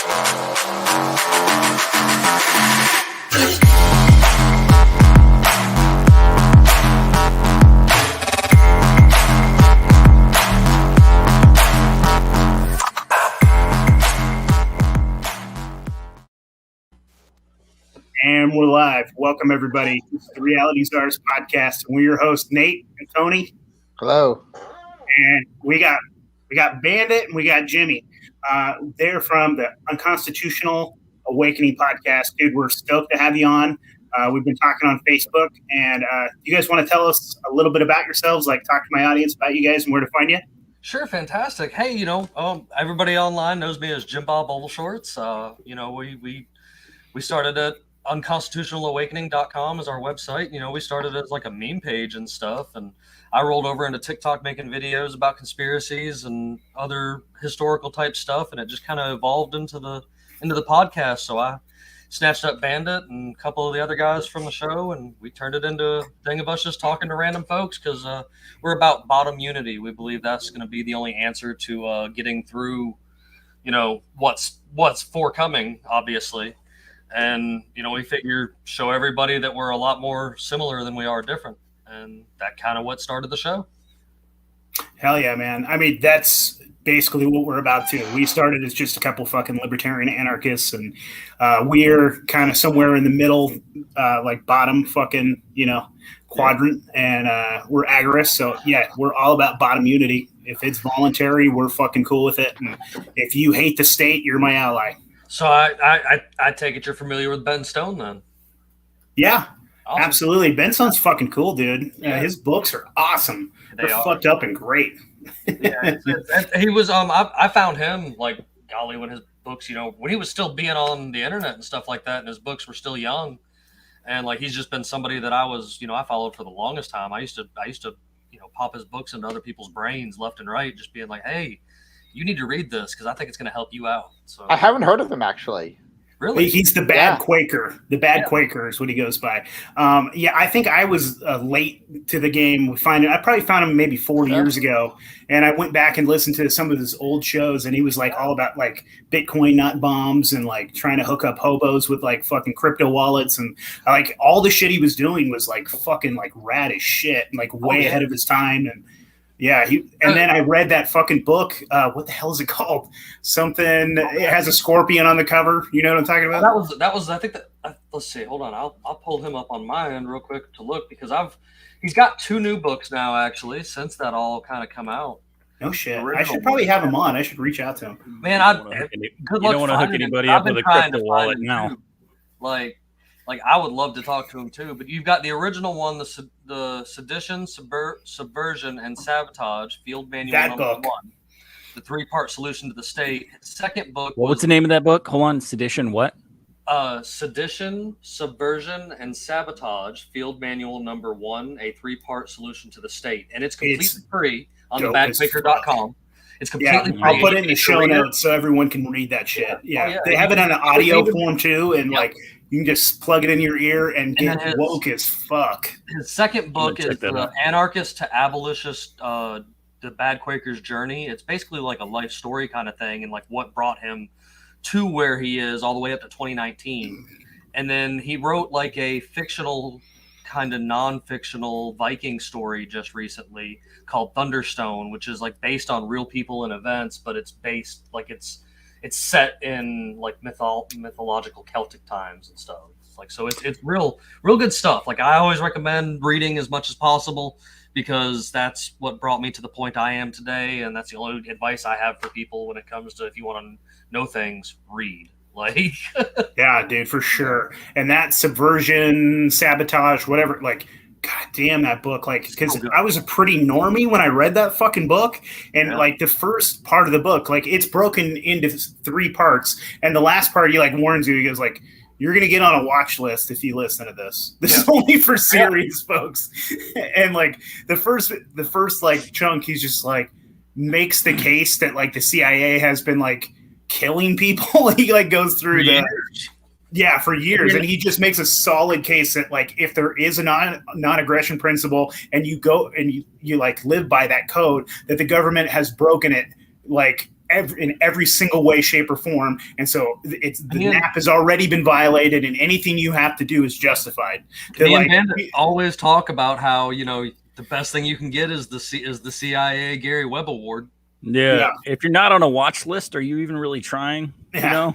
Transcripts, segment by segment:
And we're live. Welcome, everybody. This is the Reality Czars podcast. We're your hosts, Nate and Tony. Hello. And we got Bandit and we got Jimmy. They're from the Unconstitutional Awakening podcast. Dude, we're stoked to have you on. We've been talking on Facebook. And you guys want to tell us a little bit about yourselves? Like, talk to my audience about you guys and where to find you? Sure, fantastic. Hey, everybody online knows me as Jim Bob Ovalshorts. We started at unconstitutionalawakening.com is our website. We started as like a meme page and stuff, and I rolled over into TikTok making videos about conspiracies and other historical type stuff, and it just kind of evolved into the podcast. So I snatched up Bandit and a couple of the other guys from the show, and we turned it into a thing of us just talking to random folks, because we're about bottom unity. We believe that's going to be the only answer to getting through what's forthcoming, obviously. And, we figure show everybody that we're a lot more similar than we are different. And that kind of what started the show. Hell yeah, man. I mean, that's basically what we're about too. We started as just a couple fucking libertarian anarchists, and we're kind of somewhere in the middle, like bottom fucking, quadrant. And we're agorists. So yeah, we're all about bottom unity. If it's voluntary, we're fucking cool with it. And if you hate the state, you're my ally. So I take it you're familiar with Ben Stone then? Yeah, awesome. Absolutely. Ben Stone's fucking cool, dude. Yeah. His books are awesome. They're fucked up and great. Yeah, he was. I found him like golly when his books, when he was still being on the internet and stuff like that, and his books were still young, and like he's just been somebody that I followed for the longest time. I used to pop his books into other people's brains left and right, just being like, hey, you need to read this because I think it's going to help you out. So I haven't heard of him actually. Really? He's the Bad Quaker. The Bad Quaker is what he goes by. I think I was late to the game. I probably found him maybe 4 years ago, and I went back and listened to some of his old shows, and he was like all about like Bitcoin nut bombs and like trying to hook up hobos with like fucking crypto wallets, and like all the shit he was doing was like fucking like rad as shit and like way ahead of his time. And yeah, then I read that fucking book. What the hell is it called? Something. It has a scorpion on the cover. You know what I'm talking about? That was. I think that. Let's see. Hold on. I'll pull him up on my end real quick to look, because he's got 2 new books now actually since that all kind of come out. No shit. I should probably have him on. I should reach out to him. Man, you don't want to hook anybody up with a crypto wallet now. Like I would love to talk to him too, but you've got the original one, the Sedition, Subversion, and Sabotage Field Manual number 1, the 3-part solution to the state. His second book. What's the name of that book? Hold on, Sedition. What? Sedition, Subversion, and Sabotage Field Manual number 1, a 3-part solution to the state, and it's completely free on the badquaker.com. It's completely free. I'll put it in the show notes so everyone can read that shit. Yeah. They have it on an audio form too, and like. You can just plug it in your ear and get woke as fuck. His second book is The Anarchist to Abolitionist, The Bad Quaker's Journey. It's basically like a life story kind of thing, and like what brought him to where he is all the way up to 2019. And then he wrote like a fictional, kind of non-fictional Viking story just recently called Thunderstone, which is like based on real people and events, but it's based like it's set in like mythological Celtic times and stuff. Like, so it's real good stuff. Like I always recommend reading as much as possible, because that's what brought me to the point I am today. And that's the only advice I have for people when it comes to, if you want to know things, read. Like, yeah, dude, for sure. And that Subversion, Sabotage, whatever, like, God damn that book. Like, because I was a pretty normie when I read that fucking book. And like the first part of the book, like it's broken into 3 parts. And the last part, he like warns you, he goes like, you're going to get on a watch list if you listen to this. This is only for serious folks. And like the first like chunk, he's just like makes the case that like the CIA has been like killing people. He like goes through for years. And he just makes a solid case that like if there is a non-aggression principle and you go and you like live by that code, that the government has broken it like in every single way, shape, or form. And so the NAP has already been violated, and anything you have to do is justified. Me and Bandit always talk about how, the best thing you can get is the CIA Gary Webb Award. Yeah. If you're not on a watch list, are you even really trying? Yeah.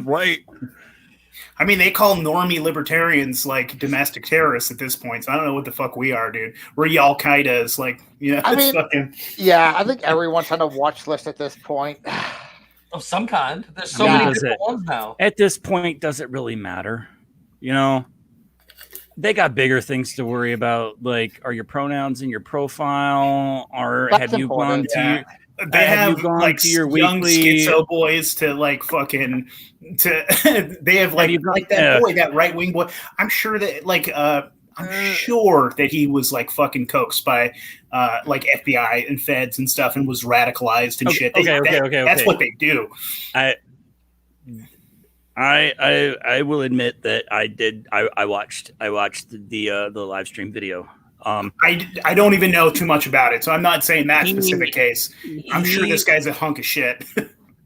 Right. I mean, they call normie libertarians like domestic terrorists at this point. So I don't know what the fuck we are, dude. We're Al Qaeda. It's like, I mean, fucking... yeah, I think everyone's on a watch list at this point. Of some kind. There's so many different ones now. At this point, does it really matter? They got bigger things to worry about. Like, are your pronouns in your profile? Have you gone to They have like your young schizo boys to like fucking they have like that boy, that right wing boy. I'm sure that I'm sure that he was like fucking coaxed by like FBI and feds and stuff and was radicalized and shit. Okay. That's what they do. I will admit that I did. I watched the live stream video. I don't even know too much about it, so I'm not saying that specific case. I'm sure this guy's a hunk of shit.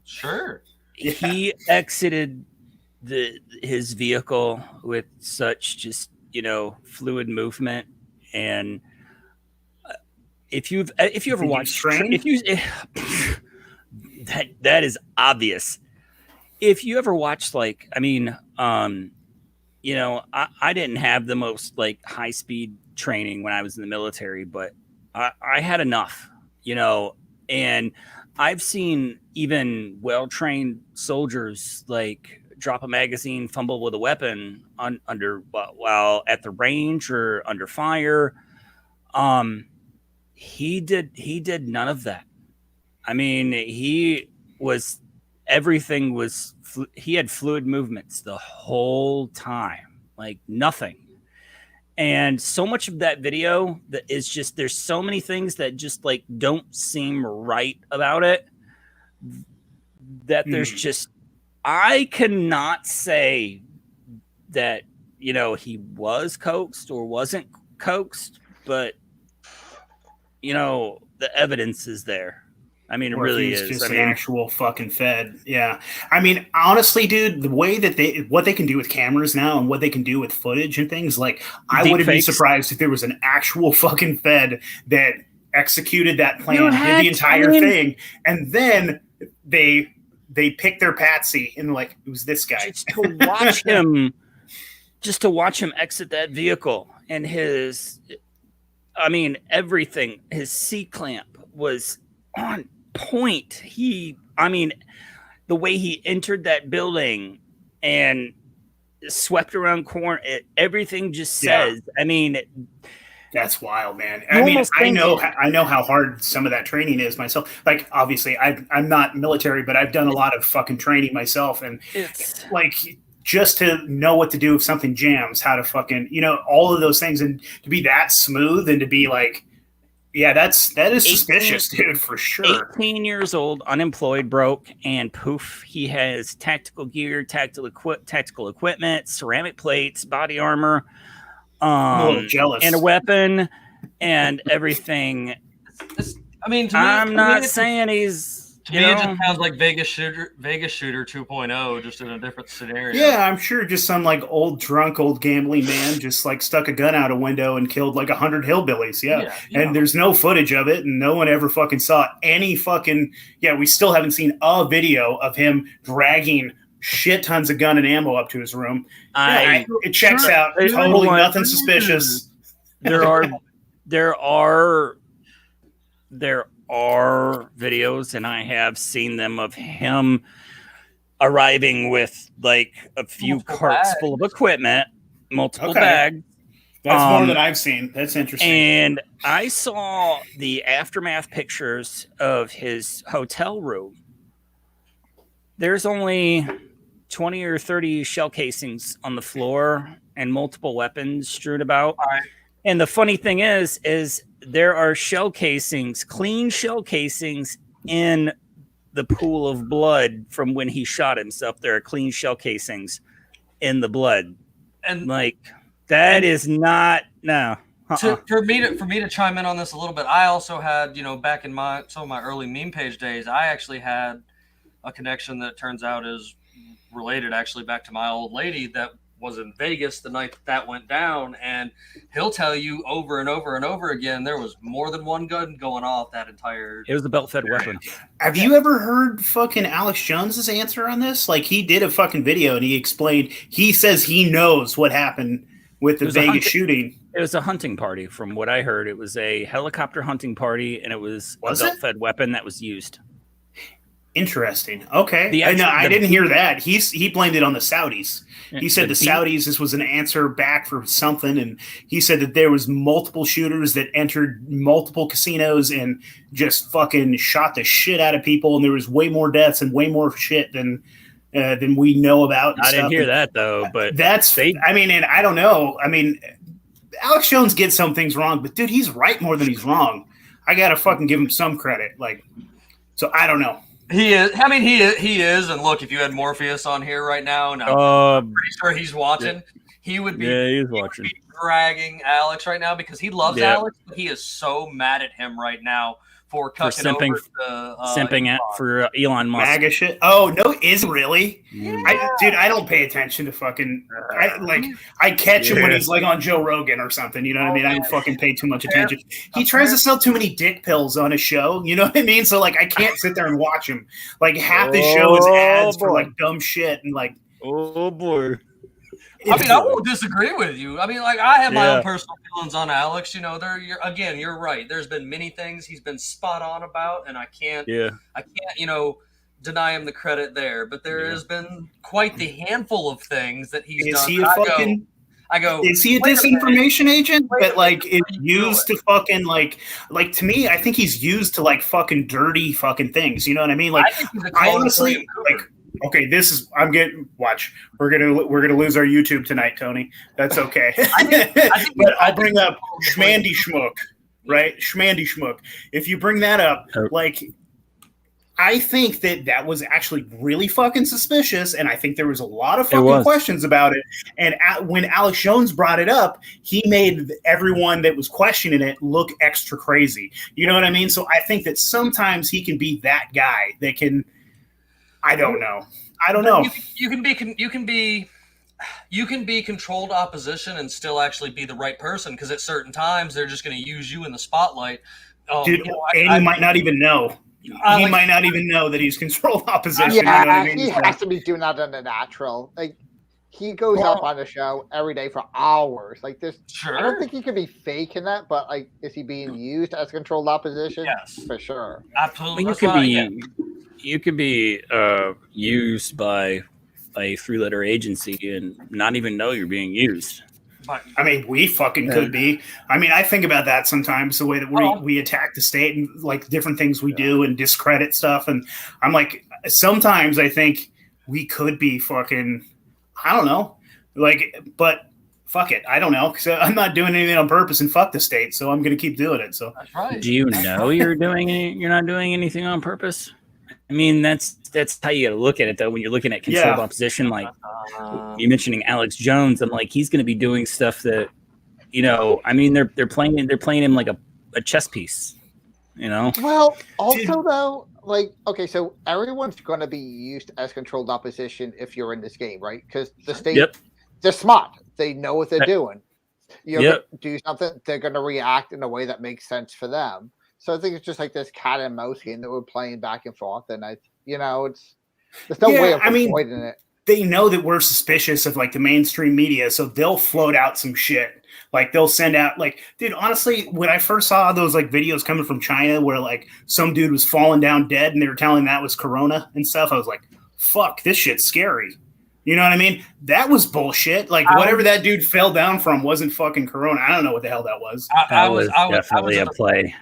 Sure. Yeah. He exited his vehicle with such just fluid movement, and if you ever watched that is obvious. If you ever watched I didn't have the most like high speed training when I was in the military, but I had enough, and I've seen even well-trained soldiers like drop a magazine, fumble with a weapon while at the range or under fire. He did none of that. I mean, he had fluid movements the whole time, like nothing. And so much of that video that is just, there's so many things that just like don't seem right about it, that there's just, I cannot say that, he was coaxed or wasn't coaxed, but the evidence is there. I mean, it really is. Just an actual fucking fed. Yeah. I mean, honestly, dude, the way that what they can do with cameras now and what they can do with footage and things, like, I wouldn't be surprised if there was an actual fucking fed that executed that plan, did the entire thing, and then they picked their patsy and like, it was this guy. Just to watch him exit that vehicle and everything, his C-clamp was on point. The way he entered that building and swept around corner, everything just says. That's wild, man. I know how hard some of that training is myself. Like, obviously, I'm not military, but I've done a lot of fucking training myself, and it's like, just to know what to do if something jams, how to fucking, all of those things, and to be that smooth and to be like, yeah, that is suspicious, dude, for sure. 18 years old, unemployed, broke, and poof, he has tactical gear, tactical equipment, ceramic plates, body armor, I'm a little jealous, and a weapon, and everything. I'm not saying he's. To me, it just sounds like Vegas Shooter 2.0, just in a different scenario. Yeah, I'm sure just some like old gambling man just like stuck a gun out a window and killed like 100 hillbillies. Yeah. And there's no footage of it, and no one ever fucking saw any fucking. Yeah, we still haven't seen a video of him dragging shit tons of gun and ammo up to his room. It checks out. Totally nothing suspicious. There are videos, and I have seen them, of him arriving with like a few carts full of equipment, multiple bags. That's more than I've seen. That's interesting. And I saw the aftermath pictures of his hotel room. There's only 20 or 30 shell casings on the floor and multiple weapons strewn about. And the funny thing is there are shell casings, clean shell casings, in the pool of blood from when he shot himself. There are clean shell casings in the blood. And like, that is not, no. For me to chime in on this a little bit, I also had, back in some of my early meme page days, I actually had a connection that turns out is related actually back to my old lady that was in Vegas the night that went down, and he'll tell you over and over and over again there was more than one gun going off that entire. It was a belt-fed weapon. Have you ever heard fucking Alex Jones's answer on this? Like, he did a fucking video and he explained. He says he knows what happened with the Vegas shooting. It was a hunting party, from what I heard. It was a helicopter hunting party, and it was a belt-fed weapon that was used. Interesting. Okay. I didn't hear that. He blamed it on the Saudis. He said the Saudis, this was an answer back for something, and he said that there was multiple shooters that entered multiple casinos and just fucking shot the shit out of people, and there was way more deaths and way more shit than we know about. I didn't hear that though, but and I don't know. I mean, Alex Jones gets some things wrong, but dude, he's right more than he's wrong. I gotta fucking give him some credit. So I don't know. He is. I mean, he is. And look, if you had Morpheus on here right now, and I'm pretty sure he's watching, he would be. Yeah, he's watching. Dragging Alex right now because he loves Alex, but he is so mad at him right now for simping for Elon Musk. MAGA shit. Oh no, is it really? Yeah. I don't pay attention to fucking. I catch him when he's like on Joe Rogan or something. You know what I mean? I don't fucking pay too much attention. He tries to sell too many dick pills on his show. You know what I mean? So I can't sit there and watch him. Half the show is ads for dumb shit and Oh boy. I mean, I won't disagree with you. I mean, I have my own personal feelings on Alex. You're right. There's been many things he's been spot on about, and I can't, deny him the credit there. But there has been quite the handful of things that he's done. Is he a disinformation agent that is used to fucking to me? I think he's used to fucking dirty fucking things. You know what I mean? I honestly okay, watch. We're gonna lose our YouTube tonight, Tony. That's okay. But I'll bring up Schmandy Schmook, right? Schmandy Schmook. If you bring that up, I think that was actually really fucking suspicious, and I think there was a lot of fucking questions about it. And when Alex Jones brought it up, he made everyone that was questioning it look extra crazy. You know what I mean? So I think that sometimes he can be that guy that can. I don't know. You can be controlled opposition and still actually be the right person because at certain times they're just going to use you in the spotlight. Dude, he might not even know. He might not even know that he's controlled opposition. Yeah, you know what I mean? He has to be doing that in the natural. He goes up on the show every day for hours. This. Sure. I don't think he could be faking that, but is he being used as controlled opposition? Yes, for sure. Absolutely. You could be used by a 3-letter agency and not even know you're being used. I mean, we fucking could be. I mean, I think about that sometimes, the way that we attack the state and different things we do and discredit stuff. And I'm sometimes I think we could be fucking, I don't know, but fuck it. I don't know. Because I'm not doing anything on purpose and fuck the state. So I'm going to keep doing it. So that's right. Do you know you're not doing anything on purpose? I mean, that's how you got to look at it, though. When you're looking at controlled opposition, you mentioning Alex Jones, I'm he's going to be doing stuff that, I mean, they're playing him like a chess piece, Well, also though, okay, so everyone's going to be used as controlled opposition if you're in this game, right? Because the state, they're smart, they know what they're doing. Do something, they're going to react in a way that makes sense for them. So I think it's just this cat and mouse game that we're playing back and forth, and there's no way of avoiding it. They know that we're suspicious of the mainstream media, so they'll float out some shit. They'll send out dude. Honestly, when I first saw those videos coming from China where some dude was falling down dead and they were telling that was Corona and stuff, I was like, "Fuck, this shit's scary." You know what I mean? That was bullshit. Whatever that dude fell down from wasn't fucking Corona. I don't know what the hell that was. That was definitely a play.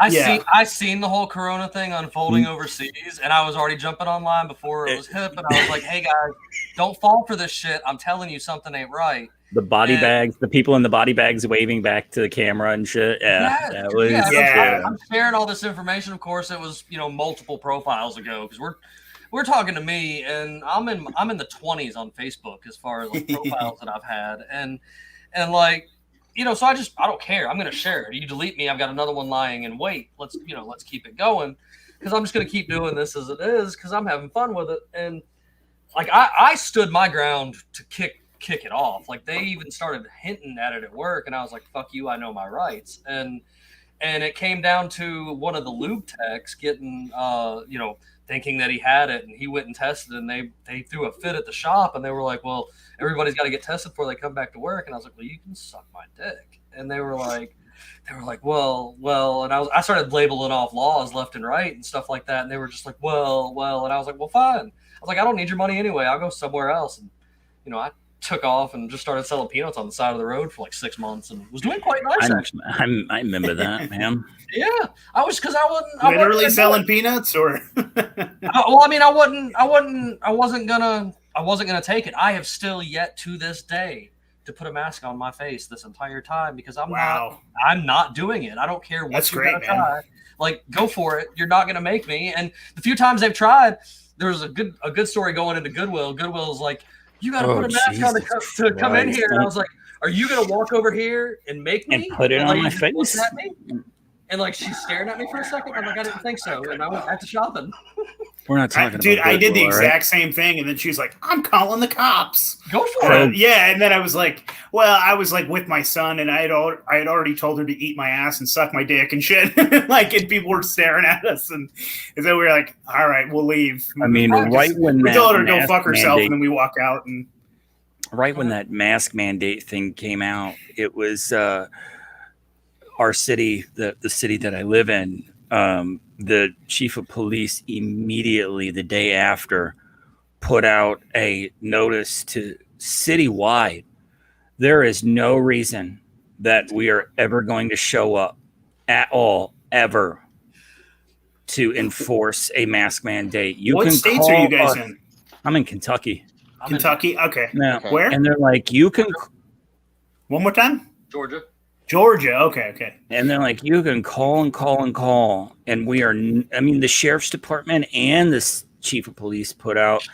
I seen the whole Corona thing unfolding overseas, and I was already jumping online before it was hip, and I was like, "Hey guys, don't fall for this shit. I'm telling you, something ain't right." The body bags, the people in the body bags waving back to the camera and shit. I'm sharing all this information. Of course, it was multiple profiles ago because we're talking to me, and I'm in the 20s on Facebook as far as profiles that I've had, and so I don't care. I'm going to share it. You delete me, I've got another one lying in wait. Let's keep it going, because I'm just going to keep doing this as it is because I'm having fun with it. And like I stood my ground to kick it off. Like they even started hinting at it at work, and I was like, "Fuck you, I know my rights." And it came down to one of the lube techs getting, thinking that he had it, and he went and tested, and they threw a fit at the shop, and they were like, "Well, everybody's got to get tested before they come back to work." And I was like, "Well, you can suck my dick." And they were like, well, and I started labeling off laws left and right and stuff like that, and they were just like, well, and I was like, well, fine. I was like, I don't need your money anyway. I'll go somewhere else. And I took off and just started selling peanuts on the side of the road for like 6 months and was doing quite nice. I remember that, man. Yeah, I was, because I wasn't selling peanuts, or well, I mean, I wasn't gonna take it. I have still yet to this day to put a mask on my face this entire time, because I'm not doing it. I don't care what. That's great, man. Try. Like, go for it. You're not gonna make me. And the few times they've tried, there was a good story going into Goodwill. Goodwill's like, you got to put a mask on to come in here. And I was like, are you going to walk over here and make me? And put it on my face? At me? And like, she's staring at me for a second. I'm like, I didn't think so. And I went back to shopping. We're not talking about Dude, I did the exact right? same thing. And then she's like, I'm calling the cops. Go for it. Yeah. And then I was like, I was like with my son, and I had already told her to eat my ass and suck my dick and shit. Like, and people were staring at us. And then we were like, all right, we'll leave. I mean, we told her to go fuck herself, and then we walk out. And right when that mask mandate thing came out, it was our city, the city that I live in. The chief of police immediately the day after put out a notice to citywide. There is no reason that we are ever going to show up at all, ever, to enforce a mask mandate. What states are you guys in? I'm in Kentucky. Kentucky? Okay. Yeah. Where? And they're like, you can... One more time? Georgia. Okay. And they're like, you can call. And we are, the sheriff's department and the chief of police put out,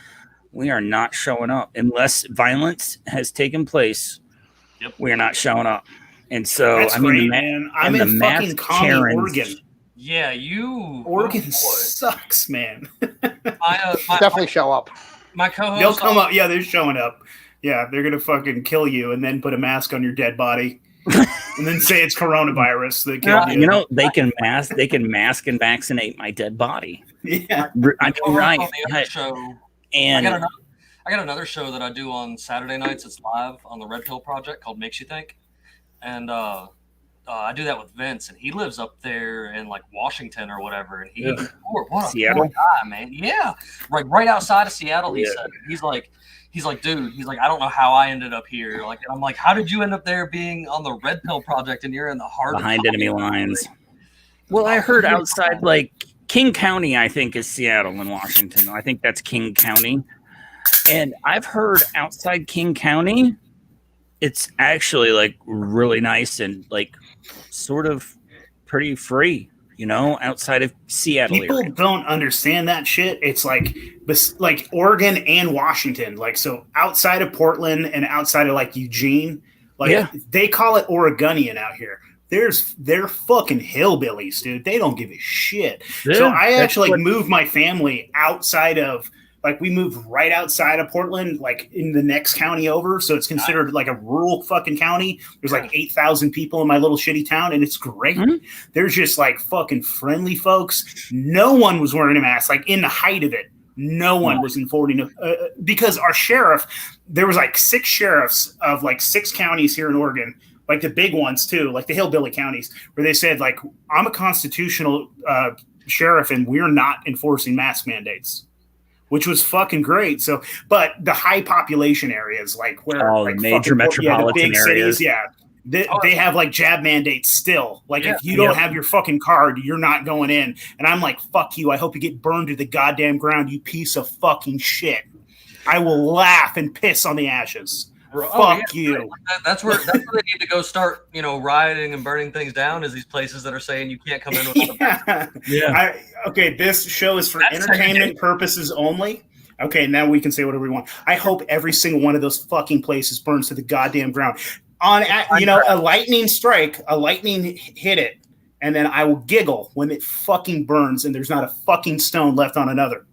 we are not showing up unless violence has taken place. Yep. We are not showing up. And so, that's great, man. I'm in fucking Commie, Oregon. Yeah, Oregon sucks, man. Definitely show up. My co-host. They'll come up. Yeah, they're showing up. Yeah, they're gonna fucking kill you and then put a mask on your dead body. And then say it's coronavirus that killed you. They can mask and vaccinate my dead body. Yeah, I'm right. And I got another show that I do on Saturday nights. It's live on the Red Pill Project called Makes You Think, and I do that with Vince, and he lives up there in like Washington or whatever. And what a Seattle guy, man. Yeah, right outside of Seattle. He said he's like, dude, I don't know how I ended up here. Like, and I'm like, how did you end up there being on the Red Pill Project and you're in the heart behind enemy lines? Well, I heard outside, like King County, I think is Seattle and Washington. I think that's King County. And I've heard outside King County, it's actually like really nice and like sort of pretty free. Outside of Seattle. People don't understand that shit. It's like Oregon and Washington. Like, so outside of Portland and outside of like Eugene, they call it Oregonian out here. They're fucking hillbillies, dude. They don't give a shit. Yeah, so I actually moved my family outside of, like, we moved right outside of Portland, like in the next county over. So it's considered like a rural fucking county. There's like 8,000 people in my little shitty town, and it's great. Mm-hmm. There's just like fucking friendly folks. No one was wearing a mask, like in the height of it. No one was enforcing because our sheriff, there was like 6 sheriffs of like 6 counties here in Oregon, like the big ones too, like the hillbilly counties, where they said like, I'm a constitutional sheriff and we're not enforcing mask mandates. Which was fucking great. So, but the high population areas, like where like major metropolitan the big areas, cities, they have like jab mandates still. Like if you don't have your fucking card, you're not going in. And I'm like, fuck you. I hope you get burned to the goddamn ground, you piece of fucking shit. I will laugh and piss on the ashes. Fuck you. That's where they need to go start, rioting and burning things down, is these places that are saying you can't come in with this show is for entertainment purposes only. Okay, now we can say whatever we want. I hope every single one of those fucking places burns to the goddamn ground. a lightning strike, a lightning hit it, and then I will giggle when it fucking burns and there's not a fucking stone left on another.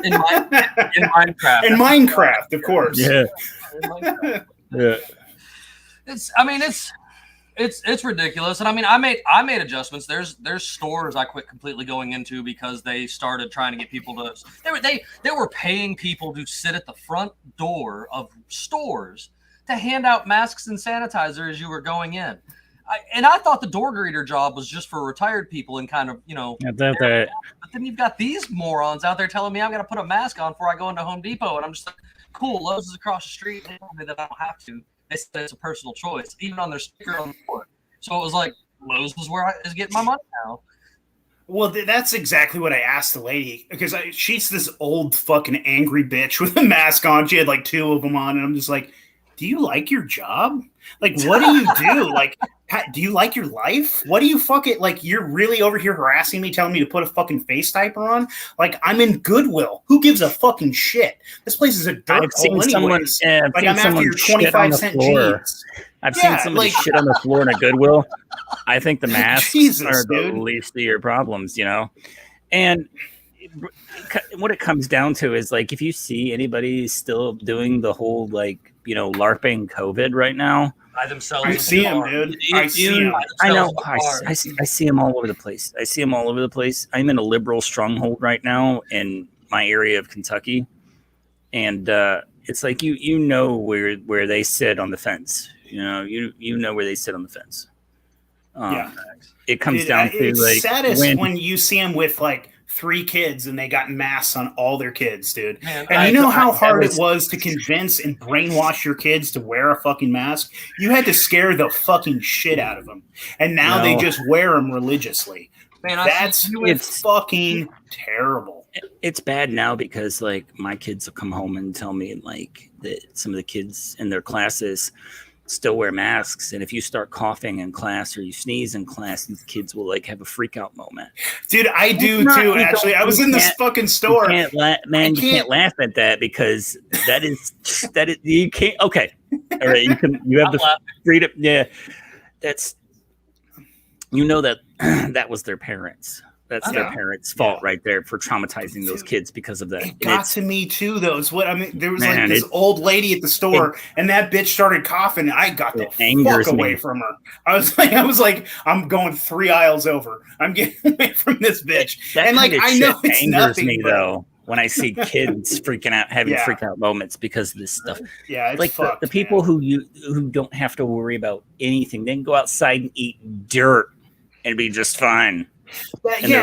In Minecraft. In Minecraft, of course. Yeah. Yeah. It's ridiculous. And I mean, I made adjustments. There's stores I quit completely going into because they started trying to get people to they were paying people to sit at the front door of stores to hand out masks and sanitizer as you were going in. I thought the door greeter job was just for retired people and kind of, but then you've got these morons out there telling me I've got to put a mask on before I go into Home Depot. And I'm just like, cool, Lowe's is across the street. They told me that I don't have to. They said it's a personal choice, even on their sticker on the door. So it was like, Lowe's is where I is getting my money now. Well, that's exactly what I asked the lady, because she's this old fucking angry bitch with a mask on. She had like 2 of them on, and I'm just like, do you like your job? Like, what do you do? Like, do you like your life? What do you fucking, like, you're really over here harassing me, telling me to put a fucking face diaper on? Like, I'm in Goodwill. Who gives a fucking shit? This place is a dirt hole anyways. Like, I'm after your 25-cent jeans. I've seen somebody shit on the floor in a Goodwill. I think the masks are the least of your problems, And what it comes down to is, like, if you see anybody still doing the whole, like, LARPing COVID right now, by themselves. I see them, dude. I see them. I know. I see them all over the place. I'm in a liberal stronghold right now in my area of Kentucky, and it's like you know where they sit on the fence. You know where they sit on the fence. Yeah, it comes down to it's like saddest when you see them with like 3 kids and they got masks on all their kids, dude. Man, and you know how hard it was to convince and brainwash your kids to wear a fucking mask? You had to scare the fucking shit out of them. And now they just wear them religiously. Man, it's fucking terrible. It's bad now because like my kids will come home and tell me like that some of the kids in their classes still wear masks, and if you start coughing in class or you sneeze in class, these kids will like have a freak out moment. Dude, I do too. Actually, I was in this fucking store. You can't laugh at that because that is you can't. Okay, all right, you have the freedom. Yeah, that's that was their parents. That's their parents' fault right there for traumatizing those kids because of that. It got to me too, though. Is what I mean. There was like this old lady at the store, and that bitch started coughing. And I got the fuck away from her. I was like, I'm going 3 aisles over. I'm getting away from this bitch. That and like, I know it's nothing, me though. When I see kids freaking out, having freak out moments because of this stuff. Yeah, it's like fucked, the people who don't have to worry about anything. They can go outside and eat dirt and be just fine.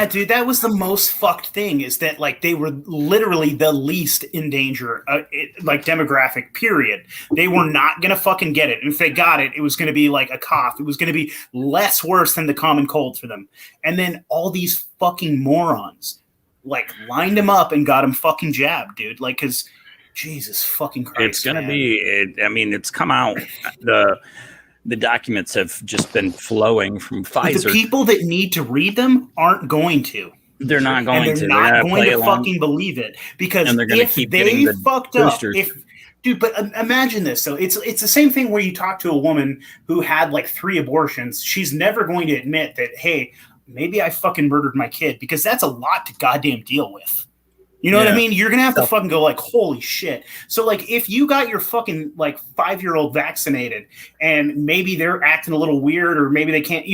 Dude, that was the most fucked thing is that like they were literally the least in danger, like demographic period. They were not going to fucking get it. And if they got it, it was going to be like a cough. It was going to be less worse than the common cold for them. And then all these fucking morons like lined him up and got him fucking jabbed, dude. Like, cause Jesus fucking Christ. It's going to be, I mean, it's come out. The documents have just been flowing from Pfizer. The people that need to read them aren't going to. They're not going to. They're not going to fucking believe it because if they fucked up, but imagine this. So it's the same thing where you talk to a woman who had like 3 abortions. She's never going to admit that, hey, maybe I fucking murdered my kid, because that's a lot to goddamn deal with. You know what I mean? You're going to have to fucking go like, holy shit. So like if you got your fucking like 5-year-old vaccinated and maybe they're acting a little weird or maybe they can't,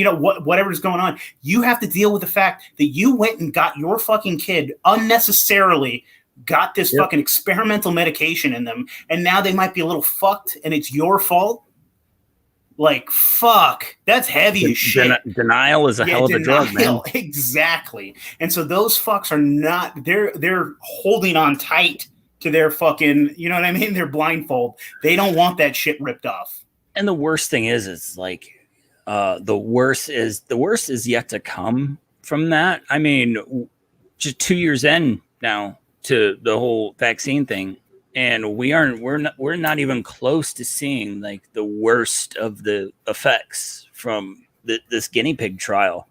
whatever's going on, you have to deal with the fact that you went and got your fucking kid unnecessarily got this fucking experimental medication in them. And now they might be a little fucked and it's your fault. Like, fuck, that's heavy as shit. Denial is a hell of a drug, man. Exactly. And so those fucks are not, they're holding on tight to their fucking, you know what I mean? Their blindfold. They don't want that shit ripped off. And the worst thing is like, the worst is yet to come from that. I mean, just 2 years in now to the whole vaccine thing. And we're not even close to seeing like the worst of the effects from this guinea pig trial.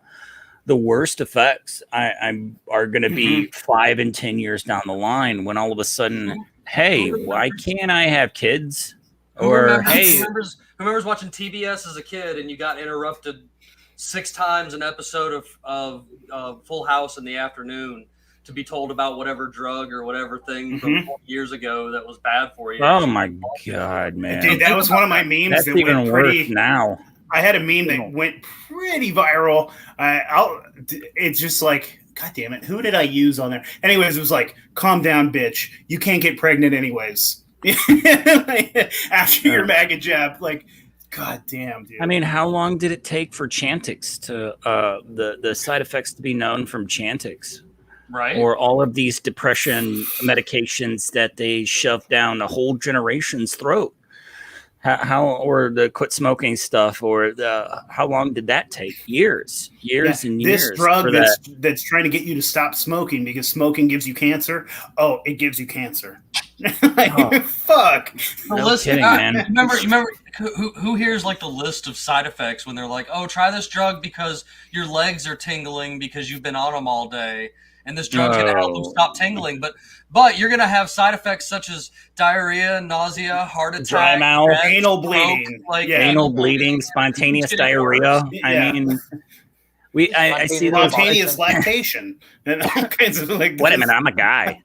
The worst effects are going to be 5 and 10 years down the line when all of a sudden, hey, why can't I have kids? Or who remembers watching TBS as a kid and you got interrupted 6 times an episode of Full House in the afternoon to be told about whatever drug or whatever thing from 40 years ago that was bad for you. Oh my God, man. Dude, that was one of my memes. That's that even went worse now. I had a meme that went pretty viral. It's just like, God damn it, who did I use on there? Anyways, it was like, calm down, bitch. You can't get pregnant anyways. After your MAGA jab, like, God damn, dude. I mean, how long did it take for Chantix to the side effects to be known from Chantix? Right. Or all of these depression medications that they shoved down a whole generation's throat. Or the quit smoking stuff, or how long did that take? Years and years. This drug that's trying to get you to stop smoking because smoking gives you cancer. Oh, it gives you cancer. Fuck. No kidding, man. Remember who hears like the list of side effects when they're like, oh, try this drug because your legs are tingling because you've been on them all day. And this drug's going to help them stop tingling, but you're going to have side effects such as diarrhea, nausea, heart attack, dry mouth, anal bleeding, anal bleeding, spontaneous diarrhea. Yeah. I mean, I see those spontaneous lactation and all kinds of like. Wait a minute, I'm a guy.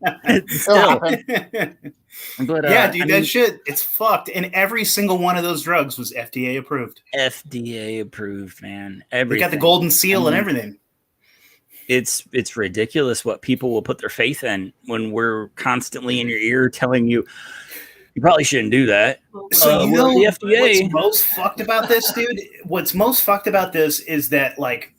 Still. But, yeah, dude, that shit, it's fucked. And every single one of those drugs was FDA approved. FDA approved, man. Everything. We got the golden seal and everything. It's ridiculous what people will put their faith in when we're constantly in your ear telling you probably shouldn't do that. So the FDA. What's most fucked about this, dude? What's most fucked about this is that like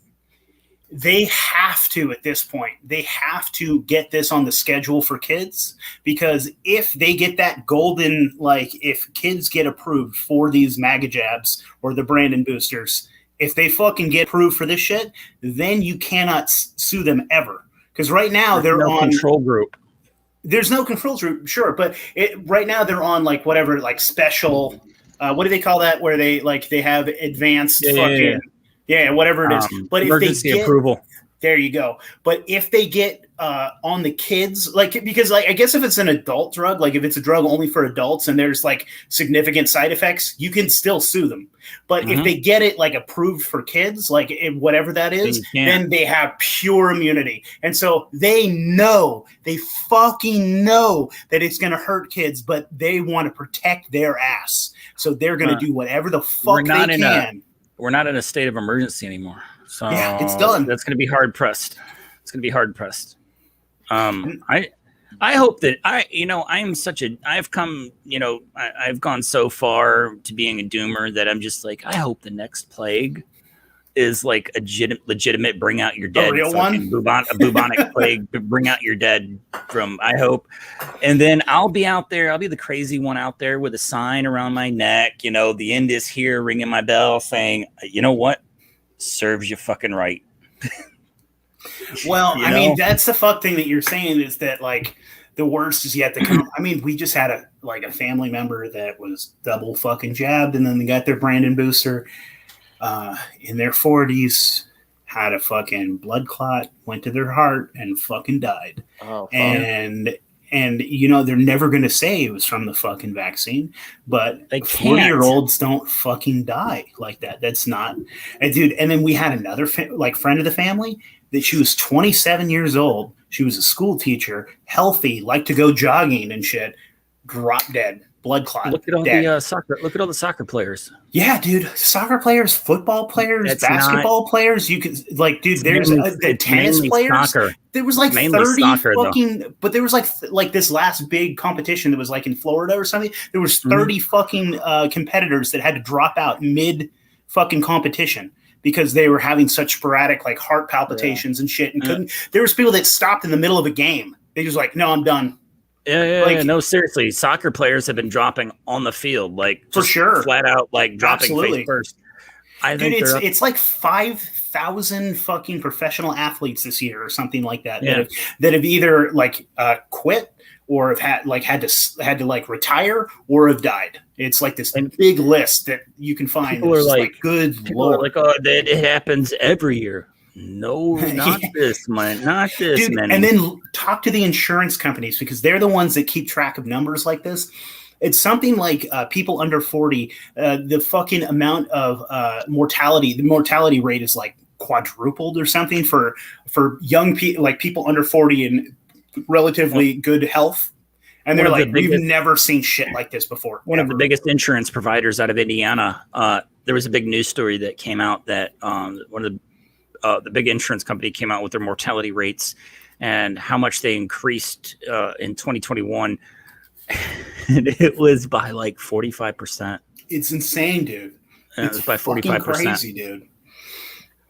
they have to at this point. They have to get this on the schedule for kids because if they get that golden, like if kids get approved for these MAGA jabs or the Brandon boosters. If they fucking get approved for this shit, then you cannot sue them ever. Because right now they're on control group. There's no control group, sure, but right now they're on like whatever, like special. What do they call that? Where they have advanced whatever it is. But if they get approval, there you go. But if they get on the kids, like because like I guess if it's an adult drug, like if it's a drug only for adults and there's like significant side effects, you can still sue them. But if they get it like approved for kids, like whatever that is, then they have pure immunity. And so they fucking know that it's going to hurt kids, but they want to protect their ass. So they're going to do whatever the fuck they can. We're not in a state of emergency anymore. So yeah, it's done. That's going to be hard pressed. It's going to be hard pressed. I hope that I've gone so far to being a doomer that I'm just like, I hope the next plague is like a legitimate bring out your dead. A real one? A bubonic plague, bring out your dead from, I hope. And then I'll be out there. I'll be the crazy one out there with a sign around my neck. You know, the end is here, ringing my bell saying, you know what? Serves you fucking right. Well, I mean, that's the fuck thing that you're saying is that like the worst is yet to come. I mean, we just had a family member that was double fucking jabbed and then they got their Brandon booster in their 40s, had a fucking blood clot, went to their heart and fucking died. Oh, and you know, they're never going to say it was from the fucking vaccine, but 40-year-olds don't fucking die like that. That's not, and dude. And then we had another friend of the family that she was 27 years old. She was a school teacher, healthy, liked to go jogging and shit. Dropped dead, blood clot. Look at all the soccer. Look at all the soccer players. Yeah, dude. Soccer players, football players, basketball players. You can like, dude. There's the tennis players. Soccer. There was like 30 soccer, fucking. But there was like this last big competition that was like in Florida or something. There was 30 fucking competitors that had to drop out mid fucking competition. Because they were having such sporadic like heart palpitations and shit and couldn't. There was people that stopped in the middle of a game. They just like, no, I'm done. Yeah. No, seriously, soccer players have been dropping on the field, like for sure, flat out, like dropping face first. I think it's like 5,000 fucking professional athletes this year or something like that that have either like quit or have had to like retire or have died. It's like this big list that you can find. People are like, good Lord. Like, oh, that it happens every year. No, not this, man. Not this, dude, man. And then talk to the insurance companies because they're the ones that keep track of numbers like this. It's something like people under 40, the fucking amount of mortality, the mortality rate is like quadrupled or something for young people, like people under 40 and relatively good health. And they're like, we've never seen shit like this before. One of the biggest insurance providers out of Indiana, there was a big news story that came out that one of the big insurance company came out with their mortality rates and how much they increased in 2021. And it was by like 45%. It's insane, dude. It was by 45%. Crazy, dude.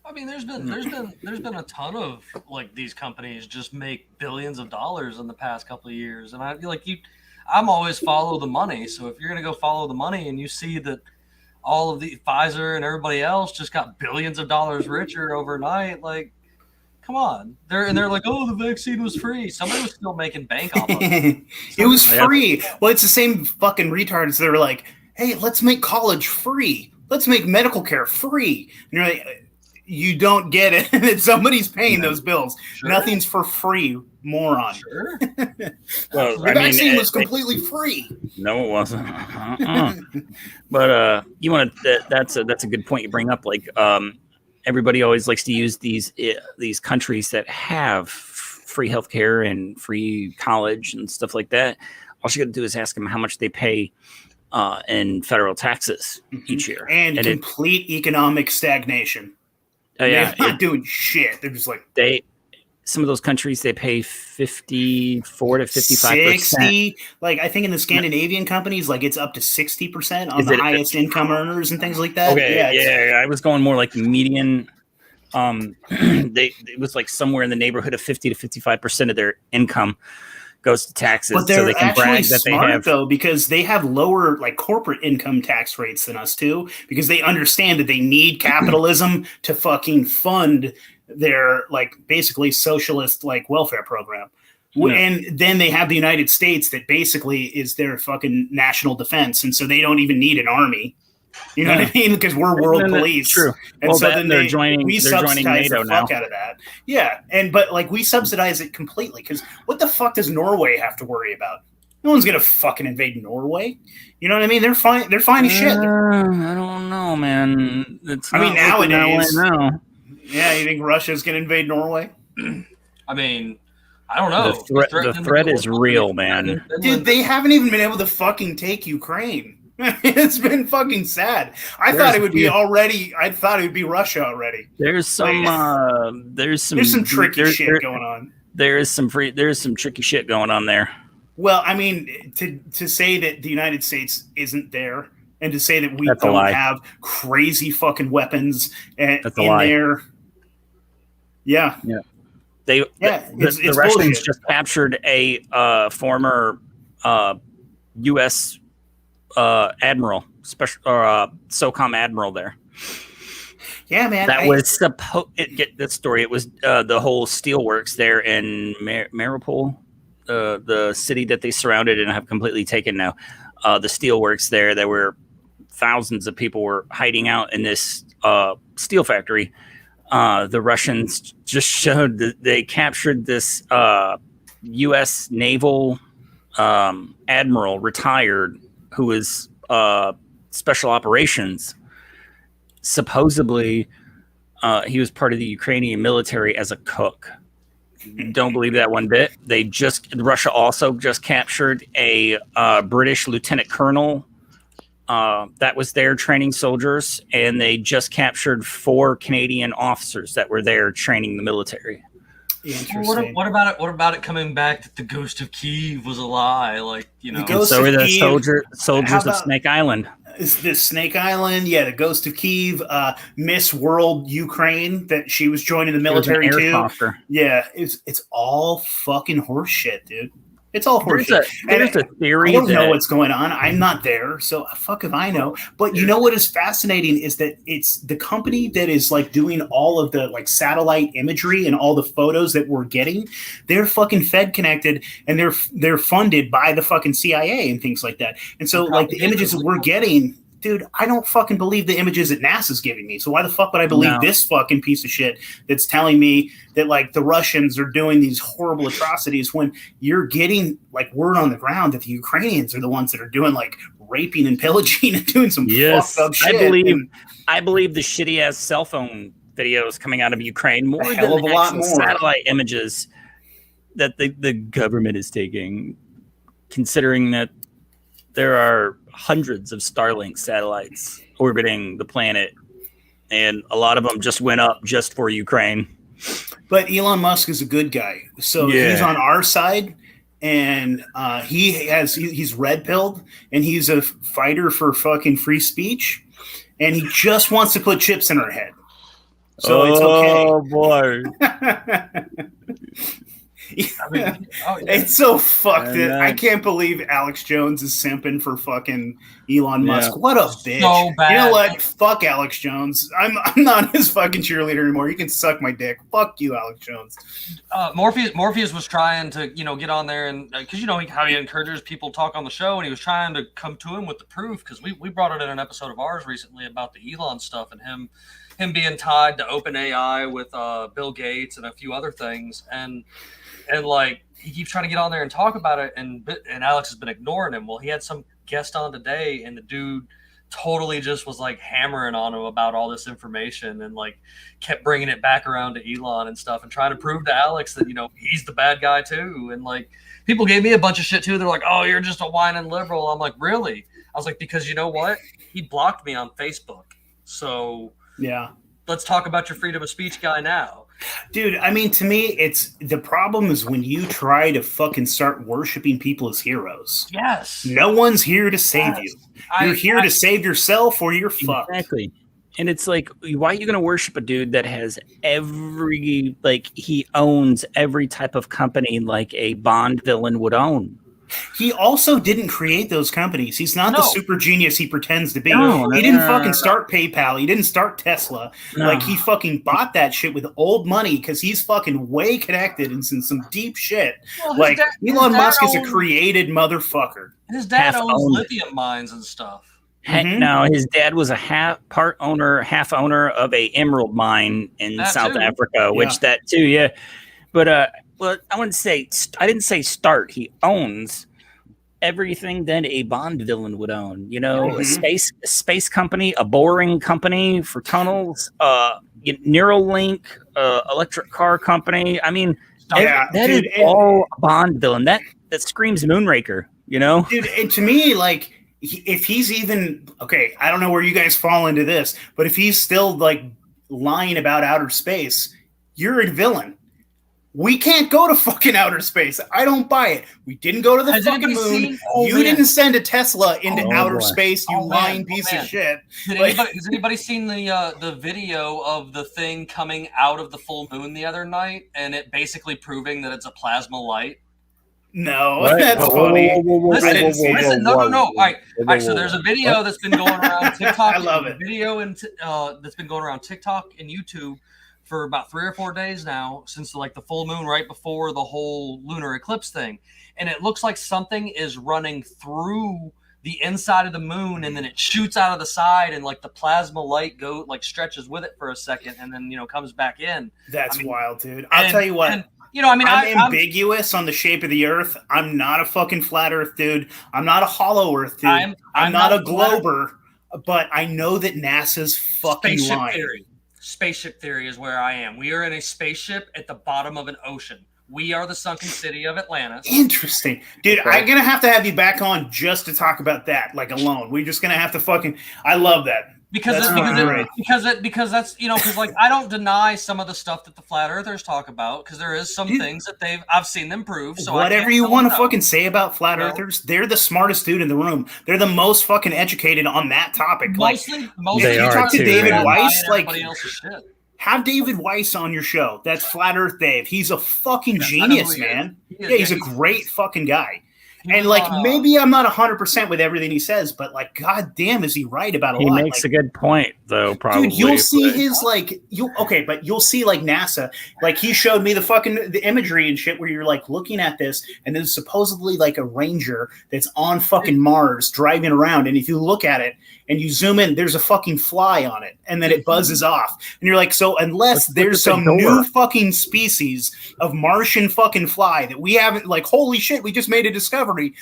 I mean, there's been a ton of like these companies just make billions of dollars in the past couple of years, and I feel like I'm always follow the money. So if you're gonna go follow the money and you see that all of the Pfizer and everybody else just got billions of dollars richer overnight, like, come on. They're like, oh, the vaccine was free. Somebody was still making bank off of it. It was free. Well, it's the same fucking retards that are like, hey, let's make college free. Let's make medical care free. And you're like, you don't get it. That somebody's paying those bills. Sure. Nothing's for free, moron. Sure. Well, the vaccine was completely free. No, it wasn't. But you want to? That's a good point you bring up. Like, everybody always likes to use these countries that have free healthcare and free college and stuff like that. All you got to do is ask them how much they pay in federal taxes each year, and complete economic stagnation. They're not doing shit. They're just like some of those countries they pay 54 to 55%. 60. Like I think in the Scandinavian companies, like it's up to 60% on the highest income earners and things like that. Okay, yeah. I was going more like median. It was like somewhere in the neighborhood of 50 to 55% of their income goes to taxes, but they're so they can brag that smart, they have though, because they have lower like corporate income tax rates than us too, because they understand that they need capitalism to fucking fund their like basically socialist like welfare program. Yeah. And then they have the United States that basically is their fucking national defense, and so they don't even need an army. You know what I mean? Because we're world police. True. And so then they're joining NATO the fuck out of that. Yeah. But like we subsidize it completely, because what the fuck does Norway have to worry about? No one's gonna fucking invade Norway. You know what I mean? They're fine as shit. I don't know, man. Nowadays. Yeah, you think Russia's gonna invade Norway? I mean, I don't know. The threat is real, man. Dude, they haven't even been able to fucking take Ukraine. It's been fucking sad. I thought it would be Russia already. There's some tricky shit going on. There's some tricky shit going on there. Well, I mean, to say that the United States isn't there, and to say that we don't have crazy fucking weapons in there. Yeah. The Russians bullshit. just captured a former U.S. admiral, SOCOM admiral there. Yeah, man. That was supposed. Get this story. It was the whole steelworks there in Mariupol, the city that they surrounded and have completely taken now. The steelworks there were thousands of people were hiding out in this steel factory. The Russians just showed that they captured this U.S. naval admiral, retired, who was special operations. Supposedly, he was part of the Ukrainian military as a cook. Don't believe that one bit. Russia also just captured a British lieutenant colonel that was there training soldiers, and they just captured 4 Canadian officers that were there training the military. What about it coming back that the ghost of Kyiv was a lie? Like, you know, so were the soldiers of Snake Island. Is this Snake Island? Yeah, the ghost of Kyiv, Miss World Ukraine, that she was joining the military too. Yeah, it's all fucking horse shit, dude. It's all horseshit. There's a theory. I don't know what's going on. I'm not there, so fuck if I know. But you know what is fascinating is that it's the company that is like doing all of the like satellite imagery and all the photos that we're getting. They're fucking Fed connected, and they're funded by the fucking CIA and things like that. And so like the images that we're getting dude, I don't fucking believe the images that NASA's giving me. So why the fuck would I believe this fucking piece of shit that's telling me that like the Russians are doing these horrible atrocities when you're getting like word on the ground that the Ukrainians are the ones that are doing like raping and pillaging and doing some fucked up shit. I believe the shitty ass cell phone videos coming out of Ukraine more than a lot more satellite images that the government is taking, considering that there are hundreds of Starlink satellites orbiting the planet, and a lot of them just went up just for Ukraine. But Elon Musk is a good guy, so he's on our side, and he's red-pilled, and he's a fighter for fucking free speech, and he just wants to put chips in our head. So it's okay. Oh boy. It's so fucked. I can't believe Alex Jones is simping for fucking Elon Musk. What a bitch. So bad. You know what? Fuck Alex Jones. I'm not his fucking cheerleader anymore. You can suck my dick. Fuck you, Alex Jones. Morpheus was trying to, get on there and because how he encourages people to talk on the show, and he was trying to come to him with the proof because we brought it in an episode of ours recently about the Elon stuff and him being tied to OpenAI with Bill Gates and a few other things, and like he keeps trying to get on there and talk about it, and Alex has been ignoring him. Well, he had some guest on today, and the dude totally just was like hammering on him about all this information, and like kept bringing it back around to Elon and stuff, and trying to prove to Alex that he's the bad guy too. And like people gave me a bunch of shit too. They're like, "Oh, you're just a whining liberal." I'm like, "Really?" I was like, "Because you know what? He blocked me on Facebook, so yeah." Let's talk about your freedom of speech guy now. Dude, I mean, to me, it's the problem is when you try to fucking start worshiping people as heroes. Yes. No one's here to save you. You're here to save yourself or you're fucked. Exactly. And it's like, why are you going to worship a dude that has he owns every type of company like a Bond villain would own? He also didn't create those companies. He's not the super genius he pretends to be. No, he didn't fucking start PayPal. He didn't start Tesla. No. Like, he fucking bought that shit with old money because he's fucking way connected and in some deep shit. Well, Elon Musk is a created motherfucker. His dad owns lithium mines and stuff. No, his dad was a part owner, half owner of a emerald mine in South Africa, which that too, yeah. But well, I didn't say start. He owns everything that a Bond villain would own. A space company, a boring company for tunnels, Neuralink, electric car company. I mean, that is all a Bond villain. That screams Moonraker. Dude, and to me, like, if he's even okay, I don't know where you guys fall into this, but if he's still like lying about outer space, you're a villain. We can't go to fucking outer space. I don't buy it. We didn't go to the fucking moon. You didn't send a Tesla into outer space, you lying piece of shit. Has anybody seen the video of the thing coming out of the full moon the other night, and it basically proving that it's a plasma light? No, that's funny. Listen, no. All right. So there's a video that's been going around TikTok. I love it. That's been going around TikTok and YouTube for about 3 or 4 days now, since the full moon right before the whole lunar eclipse thing. And it looks like something is running through the inside of the moon, and then it shoots out of the side, and the plasma light stretches with it for a second, and then comes back in. That's wild, dude. I'll tell you what. I'm ambiguous on the shape of the Earth. I'm not a fucking flat Earth dude. I'm not a hollow Earth dude. I'm not a glober, but I know that NASA's fucking lying. Spaceship Theory is where I am. We are in a spaceship at the bottom of an ocean. We are the sunken city of Atlantis. Interesting. Dude, I'm going to have you back on just to talk about that, alone. We're just going to have to fucking... I love that. Because that's I don't deny some of the stuff that the flat earthers talk about, because there is some things that I've seen them prove. So whatever you want to fucking say about flat earthers, they're the smartest dude in the room. They're the most fucking educated on that topic. Mostly if you talk to David Weiss, shit. Have David Weiss on your show. That's Flat Earth Dave. He's a fucking genius, man. He's a great fucking guy. And like maybe I'm not 100% with everything he says, but like god damn is he right about a lot. He makes like, a good point though, probably. Dude, you'll see his like but you'll see like NASA, like he showed me the imagery and shit where you're like looking at this and there's supposedly like a ranger that's on fucking Mars driving around, and if you look at it and you zoom in, there's a fucking fly on it, and then it buzzes off. And you're like, so unless there's some new fucking species of Martian fucking fly that we haven't, like, holy shit, we just made a discovery.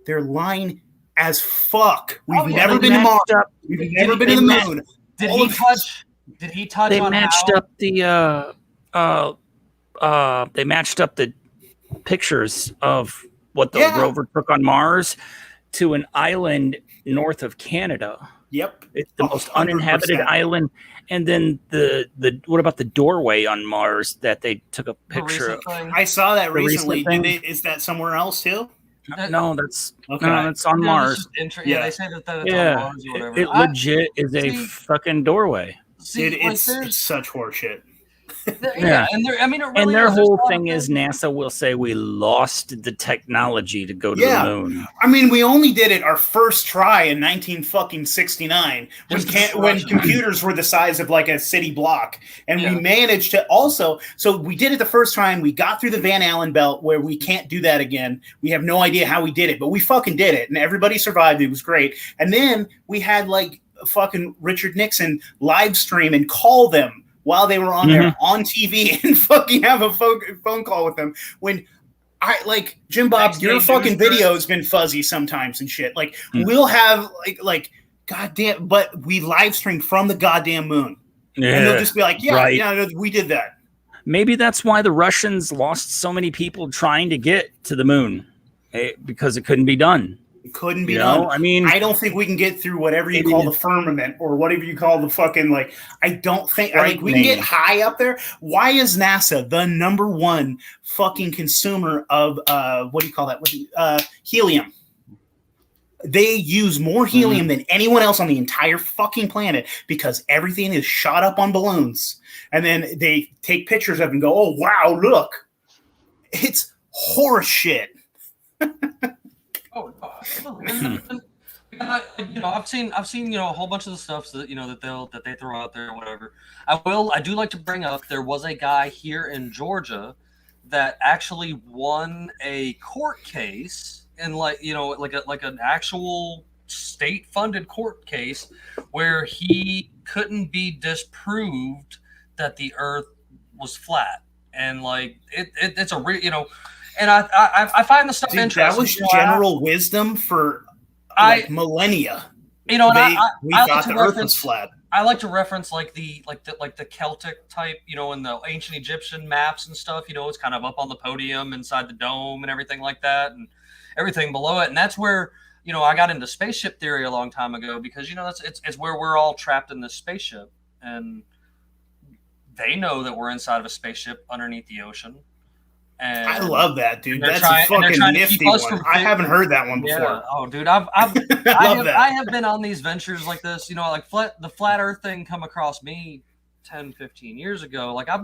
They're lying as fuck. We've never been to Mars. We've never been to the moon. Did he touch They on matched how... up they matched up the pictures of what the rover took on Mars to an island north of Canada. Yep. It's the most uninhabited island. And then the what about the doorway on Mars that they took a picture of? I saw that recently. Is that somewhere else too? No, that's on Mars. They say that it's on Mars or whatever. It legit is a fucking doorway. It's such horseshit. And their whole thing is NASA will say we lost the technology to go to the moon. I mean, we only did it our first try in 1969 when computers were the size of like a city block, and we managed to also. So we did it the first time. We got through the Van Allen belt where we can't do that again. We have no idea how we did it, but we fucking did it, and everybody survived. It was great. And then we had like fucking Richard Nixon live stream and call them while they were on there on TV and fucking have a phone call with them. When I like Jim Bob, your fucking video's been fuzzy sometimes and shit. Like we'll have like goddamn, but we live stream from the goddamn moon, and they'll just be like, we did that. Maybe that's why the Russians lost so many people trying to get to the moon, because it couldn't be done. It couldn't be done. I mean, I don't think we can get through whatever you call the firmament or whatever you call the fucking like. I don't think we can get high up there. Why is NASA the number one fucking consumer of what do you call that? Helium. They use more helium than anyone else on the entire fucking planet because everything is shot up on balloons, and then they take pictures of it and go, "Oh wow, look, it's horse shit." I've seen a whole bunch of the stuff that they throw out there or whatever. I do like to bring up there was a guy here in Georgia that actually won a court case and like an actual state funded court case where he couldn't be disproved that the earth was flat, and like it's a real and I find the stuff interesting. That was general wisdom for millennia. We thought the Earth was flat. I like to reference like the Celtic type, in the ancient Egyptian maps and stuff. It's kind of up on the podium inside the dome and everything like that, and everything below it. And that's where I got into spaceship theory a long time ago because it's where we're all trapped in this spaceship, and they know that we're inside of a spaceship underneath the ocean. And I love that, dude. That's a fucking nifty one. I haven't heard that one before. Yeah. Oh, dude, I have been on these ventures like this. Like the flat Earth thing come across me 10, 15 years ago. Like a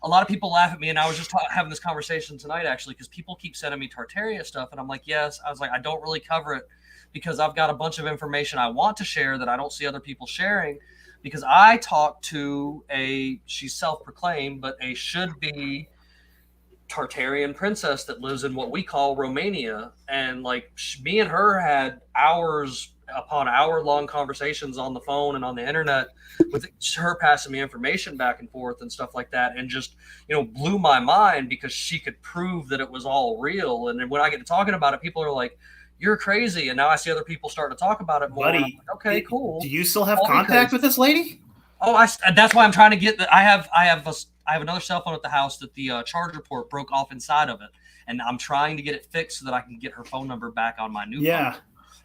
lot of people laugh at me, and I was just having this conversation tonight actually because people keep sending me Tartaria stuff, and I'm like, yes. I was like, I don't really cover it because I've got a bunch of information I want to share that I don't see other people sharing. Because I talked to she's self-proclaimed, but a should-be Tartarian princess that lives in what we call Romania, and like me and her had hours upon hour long conversations on the phone and on the internet with her passing me information back and forth and stuff like that, and just blew my mind because she could prove that it was all real. And then when I get to talking about it, people are like, "You're crazy," and now I see other people starting to talk about it more. Buddy, like, okay, cool. Do you still have contact with this lady? Oh, that's why I'm trying to get I have another cell phone at the house that the charger port broke off inside of it, and I'm trying to get it fixed so that I can get her phone number back on my new phone.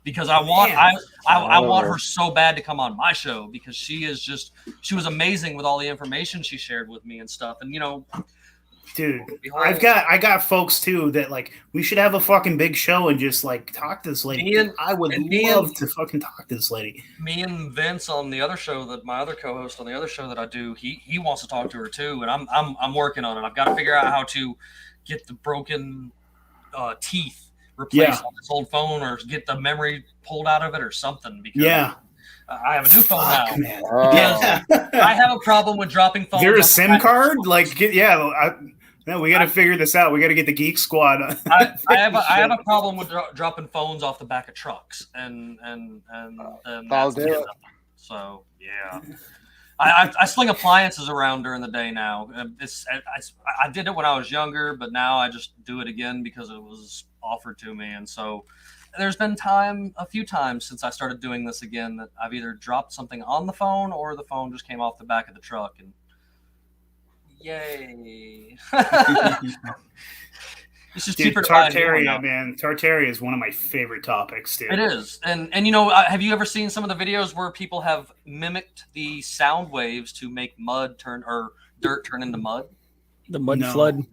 Because I want her so bad to come on my show because she was amazing with all the information she shared with me and stuff, and dude, I got folks too that like we should have a fucking big show and just like talk to this lady. I would love to fucking talk to this lady. Me and Vince on the other show that my other co-host on the other show that I do, he wants to talk to her too, and I'm working on it. I've got to figure out how to get the broken teeth replace this old phone or get the memory pulled out of it or something. Because I have a new phone now. Man. I have a problem with dropping phones. Is there a SIM card? Like, no, we got to figure this out. We got to get the Geek Squad. I have a problem with dropping phones off the back of trucks, and I'll do it. So yeah, I sling appliances around during the day now. I did it when I was younger, but now I just do it again because it was offered to me, and so there's been a few times since I started doing this again that I've either dropped something on the phone or the phone just came off the back of the truck and. Yay! It's just cheaper to buy Tartaria, man. Tartaria is one of my favorite topics, dude. It is, and have you ever seen some of the videos where people have mimicked the sound waves to make dirt turn into mud? The mud flood.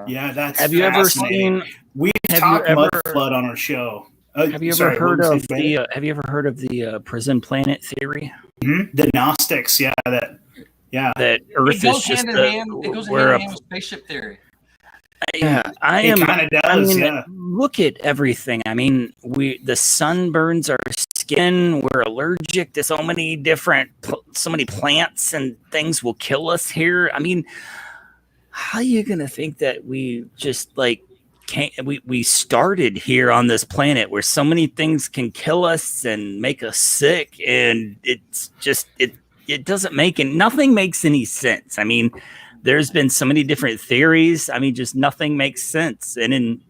Yeah, that's. Have you ever seen? We've talked mud flood on our show. Have you ever heard of the? Have you ever heard of the prison planet theory? Mm-hmm. The Gnostics, that Earth is just hand in hand with Spaceship Theory. Yeah, it kind of does. Look at everything. I mean, the sun burns our skin. We're allergic to so many plants and things will kill us here. I mean, how are you gonna think that we just we started here on this planet where so many things can kill us and make us sick, and it's just it doesn't nothing makes any sense. I mean, there's been so many different theories. I mean, just nothing makes sense. And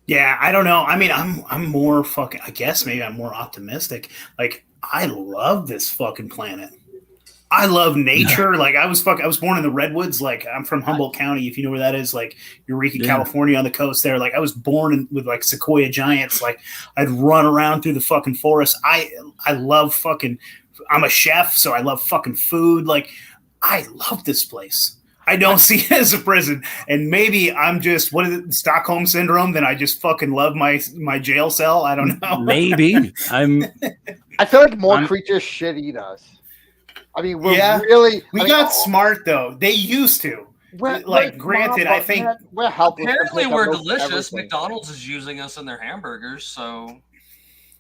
yeah, I don't know. I mean, I'm more I guess maybe I'm more optimistic. Like, I love this fucking planet. I love nature. Like, I was born in the Redwoods. Like, I'm from Humboldt County, if you know where that is, like Eureka, California, on the coast there. Like, I was born with like sequoia giants. Like, I'd run around through the fucking forest. I love I'm a chef, so I love fucking food. Like, I love this place. I don't see it as a prison. And maybe I'm just, Stockholm syndrome? Then I just fucking love my jail cell. I don't know. Maybe. I feel like more creatures should eat us. I mean, we got smart though. They used to. Granted, I think we're helpless. Apparently, we're delicious. Everything. McDonald's is using us in their hamburgers, so.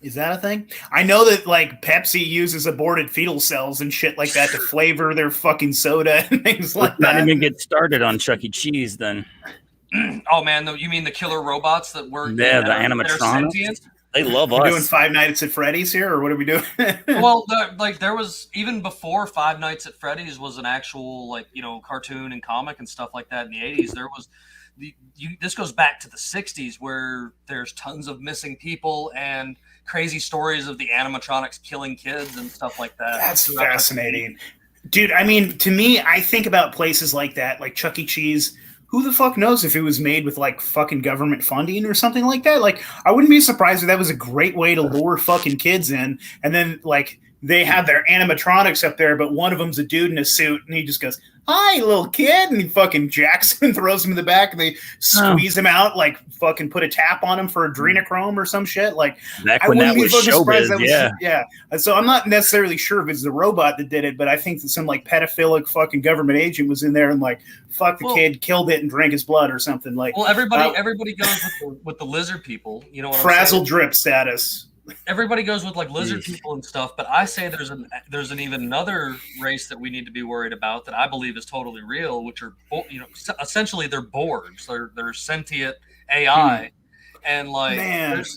Is that a thing? I know that like Pepsi uses aborted fetal cells and shit like that to flavor their fucking soda and things like that. Not even get started on Chuck E. Cheese then. Oh man, you mean the killer robots that work? Yeah, the animatronics. They love us. We're doing Five Nights at Freddy's here, or what are we doing? Well, there was, even before Five Nights at Freddy's was an actual cartoon and comic and stuff like that in the 80s. There was this goes back to the 60s where there's tons of missing people and crazy stories of the animatronics killing kids and stuff like that. That's fascinating. Dude, I mean, to me, I think about places like that, like Chuck E. Cheese. Who the fuck knows if it was made with like fucking government funding or something like that? Like, I wouldn't be surprised if that was a great way to lure fucking kids in. And then like they have their animatronics up there, but one of them's a dude in a suit and he just goes, "Hi, little kid," and he fucking jacks him and throws him in the back, and they squeeze him out, like fucking put a tap on him for adrenochrome or some shit. Like, back when that was showbiz, yeah. So I'm not necessarily sure if it's the robot that did it, but I think that some like pedophilic fucking government agent was in there and like fuck the kid, killed it, and drank his blood or something. Like, well, everybody goes with the lizard people. You know what I'm saying? Frazzle drip status. Everybody goes with like lizard people and stuff, but I say there's an even another race that we need to be worried about that I believe is totally real, which are essentially they're Borgs, they're sentient AI, and like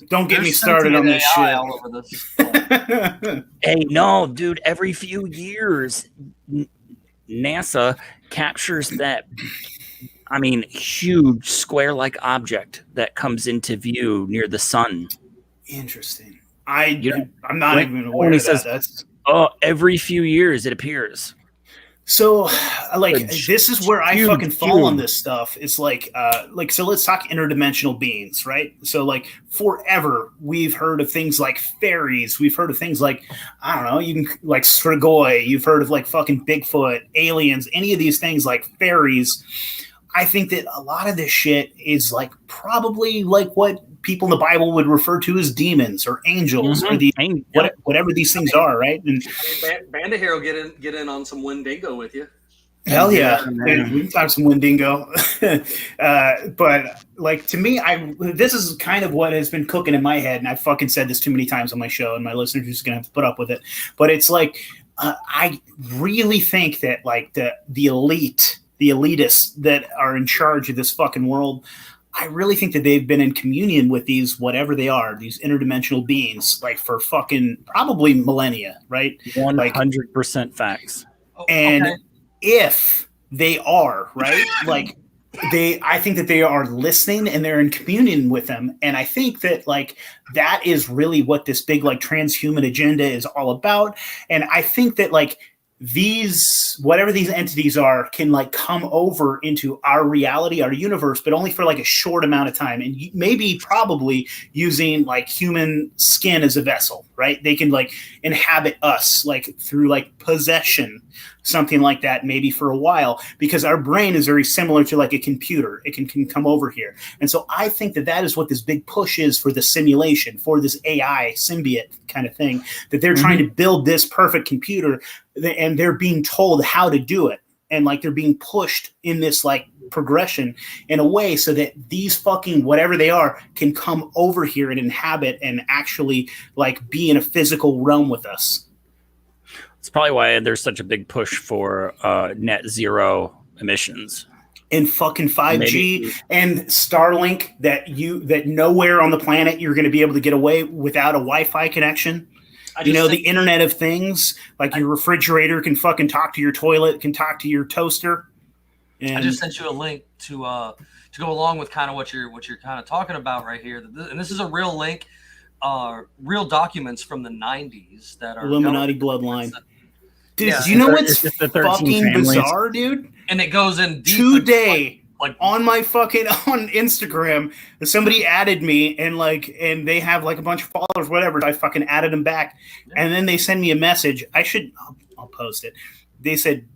don't get me started on this shit. All over this. Hey, no, dude, every few years NASA captures that. I mean, huge square-like object that comes into view near the sun. Interesting. I'm not even aware of that. That's every few years it appears. So, like, this is where I fucking fall on this stuff. It's like, so let's talk interdimensional beings, right? So, like, forever we've heard of things like fairies. We've heard of things like, I don't know, you can like Strigoi. You've heard of like fucking Bigfoot, aliens, any of these things like fairies. I think that a lot of this shit is like probably like what people in the Bible would refer to as demons or angels or whatever these things are, right? And Bandit here will get in on some Wendigo with you. Hell yeah. We can talk some Wendigo. But like, to me, this is kind of what has been cooking in my head, and I've fucking said this too many times on my show, and my listeners are just gonna have to put up with it. But it's like, I really think that like the elitists that are in charge of this fucking world, I really think that they've been in communion with these, whatever they are, these interdimensional beings, like for fucking probably millennia, right? 100% facts. And if they are, right, like I think that they are listening and they're in communion with them. And I think that like that is really what this big like transhuman agenda is all about. And I think that like whatever these entities are can like come over into our reality, our universe, but only for like a short amount of time, and maybe probably using like human skin as a vessel, right? They can like inhabit us like through like possession, something like that, maybe for a while, because our brain is very similar to like a computer. It can come over here. And so I think that is what this big push is for the simulation, for this AI symbiote kind of thing, that they're trying to build this perfect computer, and they're being told how to do it. And like they're being pushed in this like progression in a way so that these fucking whatever they are can come over here and inhabit and actually like be in a physical realm with us. It's probably why there's such a big push for net zero emissions. And fucking 5G and Starlink, that nowhere on the planet you're going to be able to get away without a Wi-Fi connection. The Internet of Things, like your refrigerator can fucking talk to your toilet, can talk to your toaster. And I just sent you a link to go along with kind of what you're kind of talking about right here. And this is a real link, real documents from the 90s that are Illuminati bloodline. Dude, do you know what's fucking bizarre, dude? And it goes in deep. Today, like on my fucking on Instagram, somebody added me and they have like a bunch of followers, whatever. So I fucking added them back, and then they send me a message. I'll post it. They said,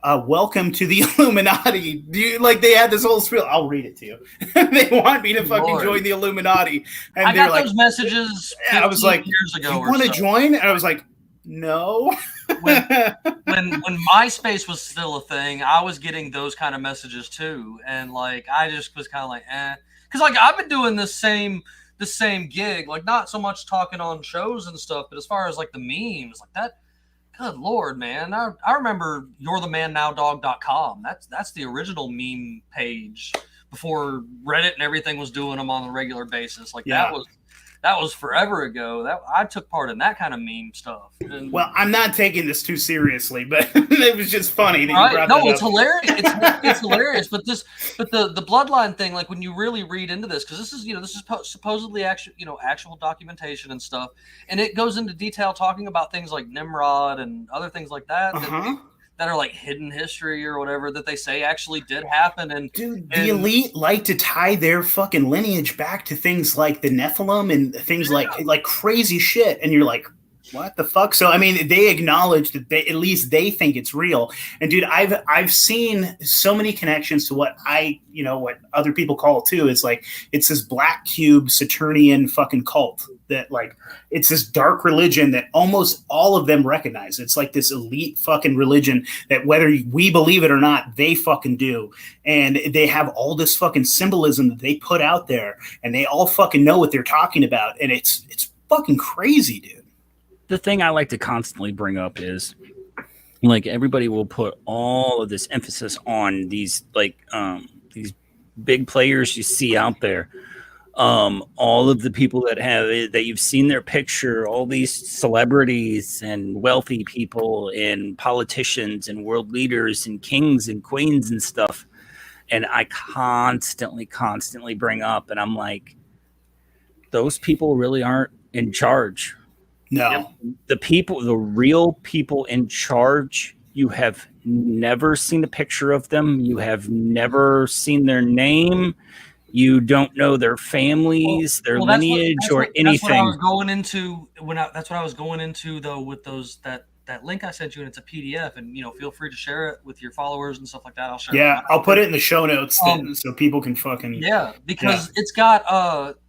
"Welcome to the Illuminati." They had this whole spiel. I'll read it to you. They want me to fucking join the Illuminati, and I got those messages. I was like, years ago, you want to join? And I was like, no. when MySpace was still a thing, I was getting those kind of messages too, and like I just was kind of like, because like I've been doing the same gig, like not so much talking on shows and stuff, but as far as like the memes, like that. Good Lord, man! I remember you'rethemannowdog.com. That's the original meme page before Reddit and everything was doing them on a regular basis. Like that was forever ago. That I took part in that kind of meme stuff. And, well, I'm not taking this too seriously, but it was just funny that you brought that up. It's hilarious. It's hilarious. But the bloodline thing, like when you really read into this, because this is supposedly actual documentation and stuff, and it goes into detail talking about things like Nimrod and other things like that. That are like hidden history or whatever that they say actually did happen. And dude, the elite like to tie their fucking lineage back to things like the Nephilim and things like crazy shit. And you're like, what the fuck? So I mean, they acknowledge that at least they think it's real. And dude, I've seen so many connections to what what other people call it too. It's like it's this black cube Saturnian fucking cult that like it's this dark religion that almost all of them recognize. It's like this elite fucking religion that whether we believe it or not, they fucking do. And they have all this fucking symbolism that they put out there, and they all fucking know what they're talking about. And it's fucking crazy, dude. The thing I like to constantly bring up is like everybody will put all of this emphasis on these these big players you see out there. All of the people that you've seen their picture, all these celebrities and wealthy people and politicians and world leaders and kings and queens and stuff. And I constantly bring up, and I'm like, those people really aren't in charge. No. The real people in charge, you have never seen a picture of them. You have never seen their name. You don't know their families, their lineage, or anything. That's what I was going into that's what I was going into though with those that link I sent you, and it's a PDF, and feel free to share it with your followers and stuff like that. I'll share. Yeah, I'll put it in the show notes so people can fucking. Yeah, because it's got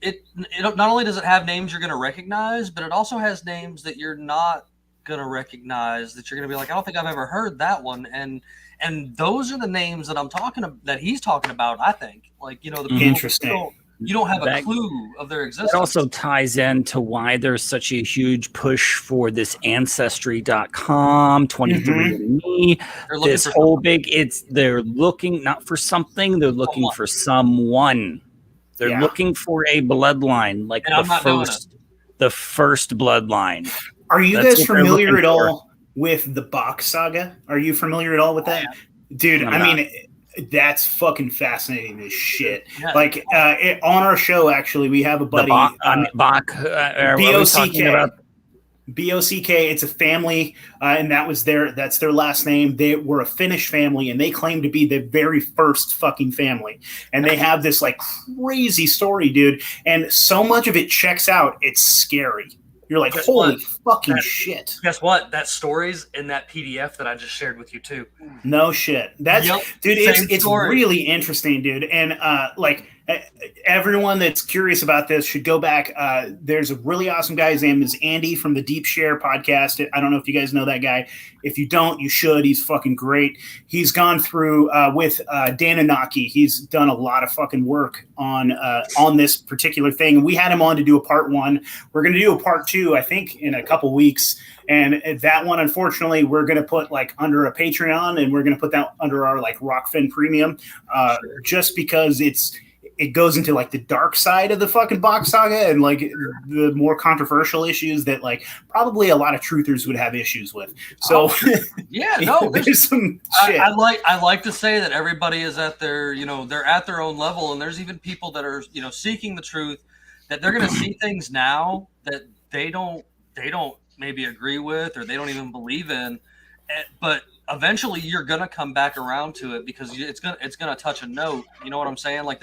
it not only does it have names you're going to recognize, but it also has names that you're not going to recognize, that you're going to be like, I don't think I've ever heard that one, and And those are the names that that he's talking about. I think, like, the people interesting. You don't have a clue of their existence. It also ties into why there's such a huge push for this Ancestry.com, 23andMe, this whole they're looking not for something, they're looking for someone. They're looking for a bloodline, like the first bloodline. Are you guys familiar at all with the Bach saga? Are you familiar at all with that? Dude, I mean, that's fucking fascinating as shit. Yeah. Like on our show, actually, we have a buddy, Bach, B-O-C-K. B-O-C-K. It's a family, and that's their last name. They were a Finnish family, and they claim to be the very first fucking family. And they have this like crazy story, dude. And so much of it checks out. It's scary. You're like, holy fucking shit. Guess what? That story's in that PDF that I just shared with you too. No shit. Dude, it's really interesting, dude. And everyone that's curious about this should go back. There's a really awesome guy. His name is Andy from the Deep Share podcast. I don't know if you guys know that guy. If you don't, you should. He's fucking great. He's gone through with Dan Anaki. He's done a lot of fucking work on this particular thing. And we had him on to do a part 1. We're going to do a part 2, I think, in a couple weeks. And that one, unfortunately, we're going to put like under a Patreon, and we're going to put that under our like Rockfin Premium, just because it goes into like the dark side of the fucking Bach saga and like the more controversial issues that like probably a lot of truthers would have issues with. So there's some shit. I like to say that everybody is at their, they're at their own level, and there's even people that are, seeking the truth, that they're going to see things now that they don't maybe agree with, or they don't even believe in, but eventually you're gonna come back around to it because it's gonna touch a note. You know what I'm saying? Like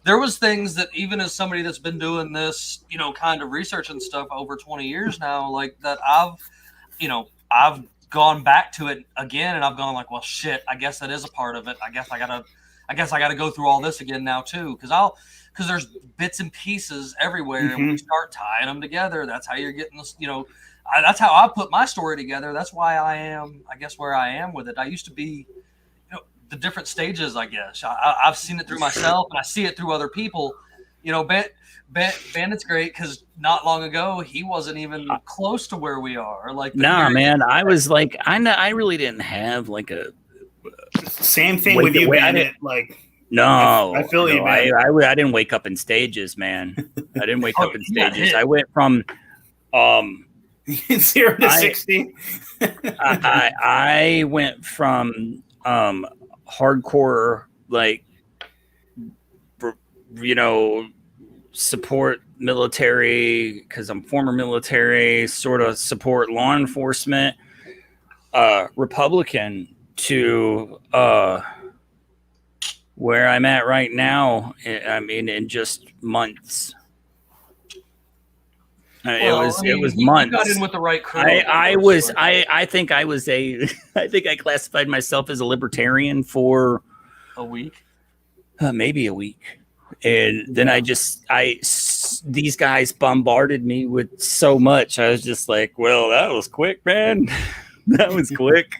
there was things that, even as somebody that's been doing this, kind of research and stuff over 20 years now, like that I've gone back to it again, and I've gone like, well, shit, I guess that is a part of it. I guess I gotta go through all this again now too, because there's bits and pieces everywhere, and when you start tying them together, that's how you're getting this. That's how I put my story together. That's why I am, I guess, where I am with it. I used to be, the different stages, I guess. I've seen it through myself, and I see it through other people. Bandit's great because not long ago he wasn't even close to where we are. Like, man, I was like, I really didn't have like a same thing with you, Bandit. Like, no, I feel you, man. I didn't wake up in stages, man. I didn't wake up in stages. I went from 0 to 60. I went from hardcore, like, support military, because I'm former military, sort of support law enforcement, Republican, to where I'm at right now. I mean, in just months. It was months. You got in with the right crew. I think I classified myself as a libertarian for a week, maybe a week, and then these guys bombarded me with so much. I was just like, well, that was quick, man. That was quick.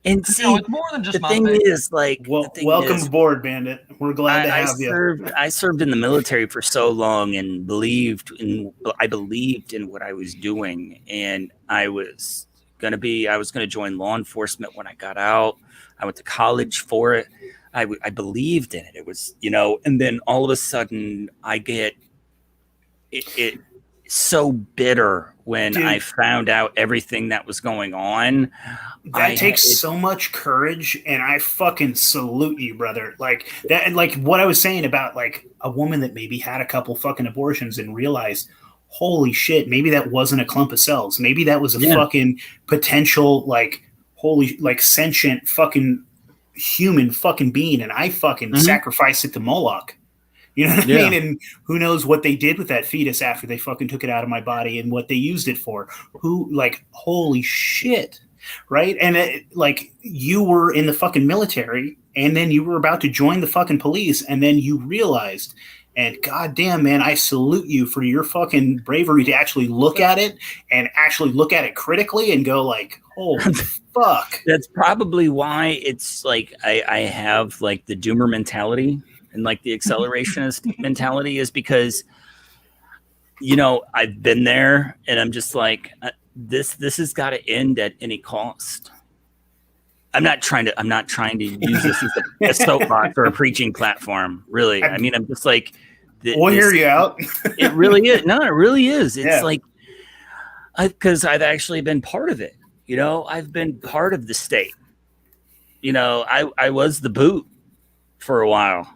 And see, it's more than just the thing is, like, welcome aboard, Bandit. We're glad to have you. I served in the military for so long, and I believed in what I was doing, and I was gonna join law enforcement when I got out. I went to college for it. I believed in it. It was, and then all of a sudden I get it so bitter when I found out everything that was going on. That takes so much courage, and I fucking salute you, brother. Like that, and like what I was saying about like a woman that maybe had a couple fucking abortions and realized, holy shit, maybe that wasn't a clump of cells. Maybe that was a fucking potential, like, holy, like, sentient fucking human fucking being, and I fucking sacrificed it to Moloch. You know what I mean? And who knows what they did with that fetus after they fucking took it out of my body and what they used it for. Holy shit. Right? And like, you were in the fucking military, and then you were about to join the fucking police, and then you realized, and goddamn, man, I salute you for your fucking bravery to actually look at it, and actually look at it critically and go like, Oh fuck! That's probably why it's like I have like the doomer mentality and like the accelerationist mentality is because, you know, I've been there and I'm just like this has got to end at any cost. I'm not trying to use this as a soapbox or a preaching platform. Really, I mean, I'm just like, we'll hear you out. It really is. No, it really is. It's like, because I've actually been part of it. You know, I've been part of the state. You know, I was the boot for a while,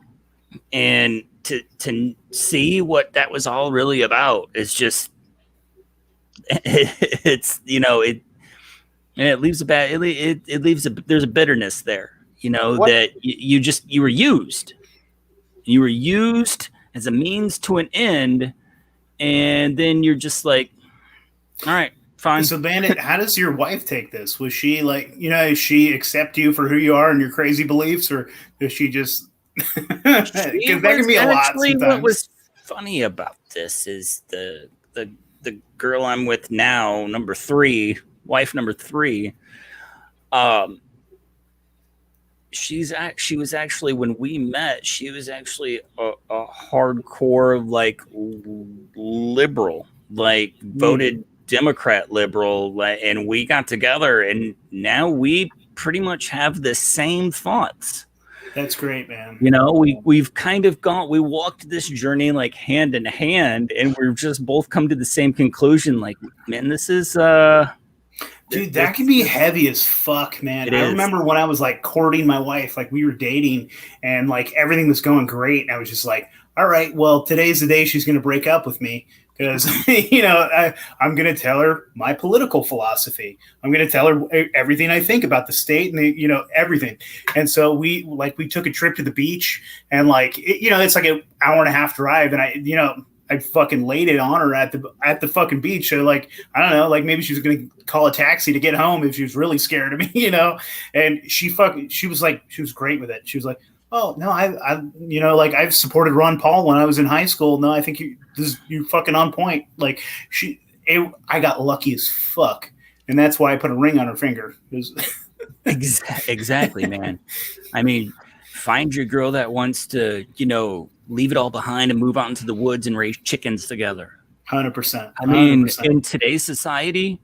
and to see what that was all really about is just, it's, you know, it leaves there's a bitterness there. You know, that you were used as a means to an end, and then you're just like, all right, fine. So, Bandit, how does your wife take this? Was she like, you know, does she accept you for who you are and your crazy beliefs, or does she just? Because that can be a lot sometimes. What was funny about this is the girl I'm with now, wife number 3. She was actually, when we met, she was actually a hardcore like liberal, like voted Democrat liberal, and we got together and now we pretty much have the same thoughts. That's great, man. You know, we've kind of we walked this journey like hand in hand, and we've just both come to the same conclusion. Like, man, this is dude, that can be heavy as fuck, man. I remember when I was like courting my wife, like we were dating and like everything was going great. And I was just like, all right, well, today's the day she's going to break up with me because, you know, I'm going to tell her my political philosophy. I'm going to tell her everything I think about the state and, you know, everything. And so we took a trip to the beach and like, you know, it's like an hour and a half drive. And I fucking laid it on her at the fucking beach. So like, I don't know, like maybe she was going to call a taxi to get home if she was really scared of me, you know? And she was great with it. She was like, oh no, I you know, like I've supported Ron Paul when I was in high school. No, I think you're fucking on point. Like I got lucky as fuck. And that's why I put a ring on her finger. Exactly, man. I mean, find your girl that wants to, you know, leave it all behind and move out into the woods and raise chickens together. 100%. I mean, in today's society,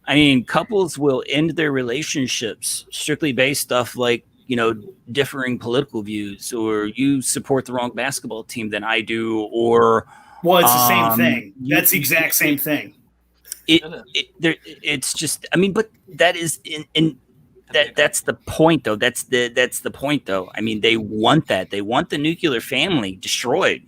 I mean, couples will end their relationships strictly based off like, you know, differing political views, or you support the wrong basketball team than I do, or well, it's the same thing. That's the exact same thing. It's just, I mean, but that is that's the point though. That's the point though. I mean, they want that. They want the nuclear family destroyed.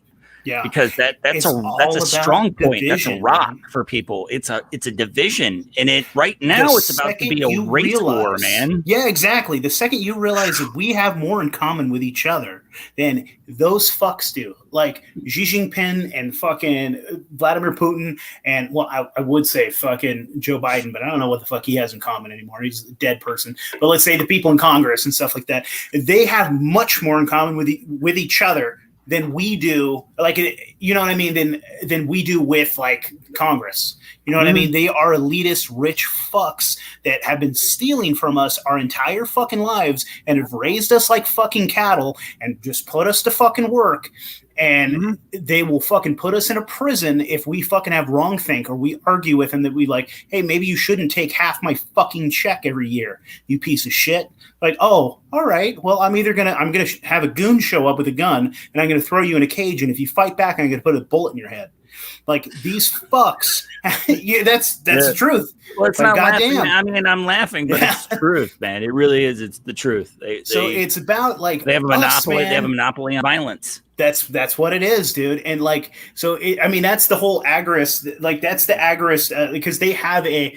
Yeah. Because that's a strong point. Division, that's a rock, man, for people. It's a division. And right now it's about to be a race war, man. Yeah, exactly. The second you realize that we have more in common with each other than those fucks do. Like Xi Jinping and fucking Vladimir Putin and, well, I would say fucking Joe Biden, but I don't know what the fuck he has in common anymore. He's a dead person. But let's say the people in Congress and stuff like that, they have much more in common with each other than we do, like, you know what I mean, than we do with like Congress. You know what I mean? They are elitist, rich fucks that have been stealing from us our entire fucking lives and have raised us like fucking cattle and just put us to fucking work. And they will fucking put us in a prison if we fucking have wrong think, or we argue with them that we like, hey, maybe you shouldn't take half my fucking check every year, you piece of shit. Like, oh, all right. Well, I'm gonna have a goon show up with a gun and I'm gonna throw you in a cage, and if you fight back, I'm gonna put a bullet in your head. Like these fucks. Yeah, that's the truth. Well, it's not laughing. I mean, I'm laughing, but it's the truth, man. It really is. It's the truth. It's about like they have a monopoly. They have a monopoly on violence. That's what it is, dude. And like, so I mean, that's the whole agorist. Like, that's the agorist because they have a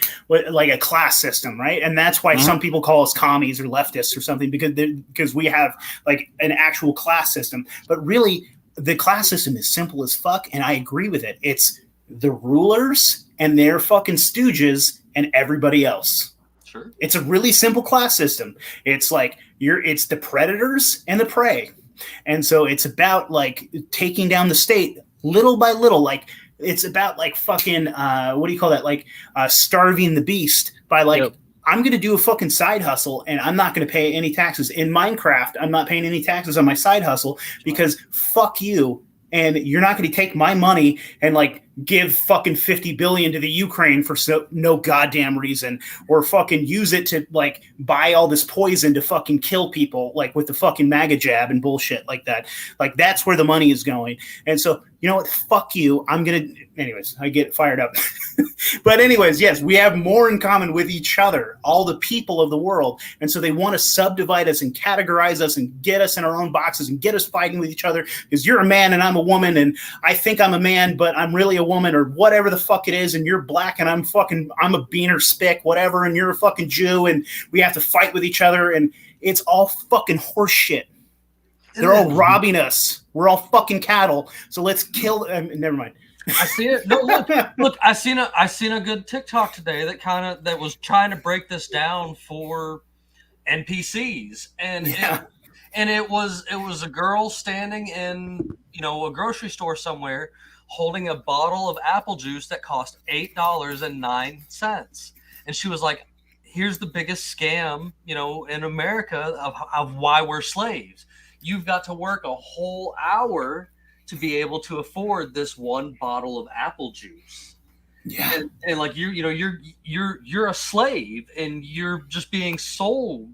class system, right? And that's why some people call us commies or leftists or something, because we have like an actual class system. But really, the class system is simple as fuck, and I agree with it. It's the rulers and their fucking stooges and everybody else. Sure. It's a really simple class system. It's like it's the predators and the prey. And so it's about like taking down the state little by little. Like it's about like fucking what do you call that? Like starving the beast by like I'm going to do a fucking side hustle and I'm not going to pay any taxes. In Minecraft, I'm not paying any taxes on my side hustle because fuck you. And you're not going to take my money and like give fucking 50 billion to the Ukraine for no goddamn reason, or fucking use it to like buy all this poison to fucking kill people, like with the fucking MAGA jab and bullshit like that. Like that's where the money is going. And so, you know what? Fuck you. Anyways, I get fired up. But anyways, yes, we have more in common with each other, all the people of the world. And so they want to subdivide us and categorize us and get us in our own boxes and get us fighting with each other because you're a man and I'm a woman and I think I'm a man, but I'm really a woman or whatever the fuck it is. And you're black and I'm a beaner spick, whatever. And you're a fucking Jew and we have to fight with each other. And it's all fucking horse shit. They're all robbing us. We're all fucking cattle. So let's kill them. Never mind. I see it. No, look. I seen a good TikTok today that was trying to break this down for NPCs, and it was a girl standing in a grocery store somewhere, holding a bottle of apple juice that cost $8.09, and she was like, "Here's the biggest scam, in America of why we're slaves. You've got to work a whole hour to be able to afford this one bottle of apple juice." Yeah. And like you're a slave and you're just being sold,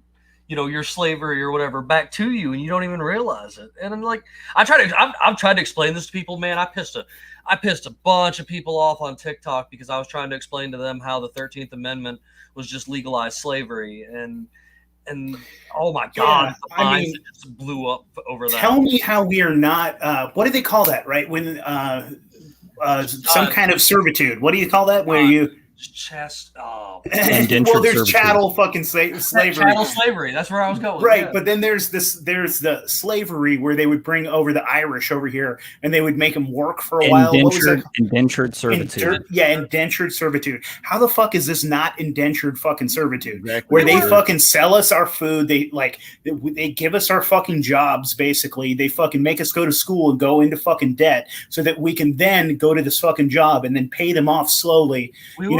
your slavery or whatever back to you and you don't even realize it. And I'm like, I've tried to explain this to people, man. I pissed a bunch of people off on TikTok because I was trying to explain to them how the 13th Amendment was just legalized slavery and oh my God, the minds just blew up over that. Tell me how we are not. What do they call that? Right when some kind of servitude. What do you call that? Where you well, there's chattel fucking slavery. Chattel slavery. That's where I was going. Right, yeah. But then there's the slavery where they would bring over the Irish over here and they would make them work for a while. Indentured servitude. Indentured servitude. How the fuck is this not indentured fucking servitude? Exactly. Where they fucking sell us our food. They give us our fucking jobs. Basically, they fucking make us go to school and go into fucking debt so that we can then go to this fucking job and then pay them off slowly.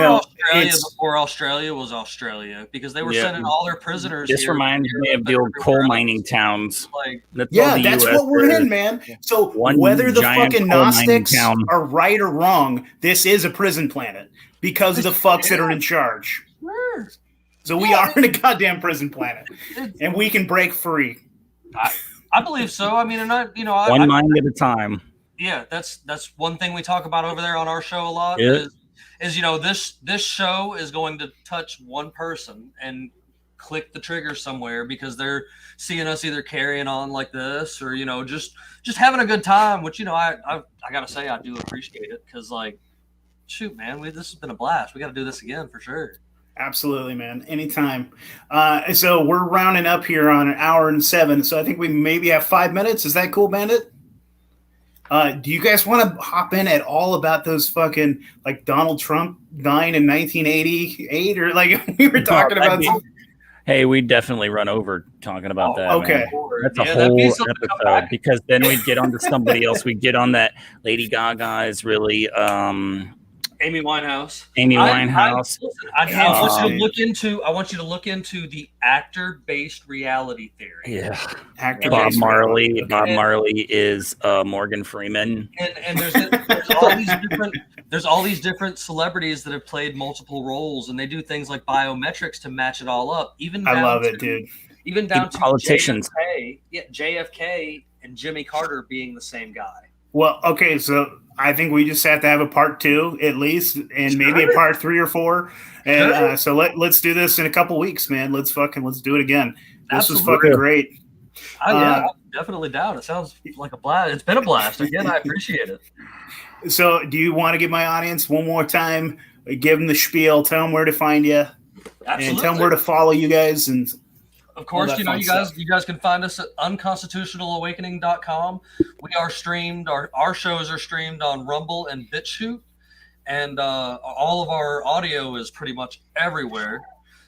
Australia before Australia was Australia because they were sending all their prisoners. This reminds me of the old coal mining towns. That's what we're in, man. So whether the fucking Gnostics are right or wrong, this is a prison planet because of the fucks that are in charge. Sure. So we are in a goddamn prison planet, and we can break free. I believe so. I mean, one mind at a time. Yeah, that's one thing we talk about over there on our show a lot. Yeah. Is this show is going to touch one person and click the trigger somewhere because they're seeing us either carrying on like this or just having a good time, which I gotta say I do appreciate it because like shoot man, this has been a blast. We got to do this again for sure. Absolutely, man. Anytime. So we're rounding up here on 1 hour and 7. So I think we maybe have 5 minutes. Is that cool, Bandit? Do you guys want to hop in at all about those fucking like Donald Trump dying in 1988 or like we were talking about? Hey, we definitely run over talking about that. Okay. Man. That's a whole episode because then we'd get on to somebody else. We'd get on that Lady Gaga is really Amy Winehouse. I want you to look into the actor-based reality theory. Yeah. Bob Marley is Morgan Freeman. And there's all these different celebrities that have played multiple roles, and they do things like biometrics to match it all up. I love it, dude. Even down to politicians. JFK and Jimmy Carter being the same guy. Well, okay, so I think we just have to have a part 2 at least, and maybe a part 3 or 4. And so let's do this in a couple weeks, man. Let's do it again. This was fucking great. I'm definitely down. It sounds like a blast. It's been a blast. Again, I appreciate it. So do you want to give my audience one more time? Give them the spiel. Tell them where to find you. Absolutely. And tell them where to follow you guys. And of course, you guys can find us at unconstitutionalawakening.com. We are streamed. Our shows are streamed on Rumble and BitChute, and all of our audio is pretty much everywhere.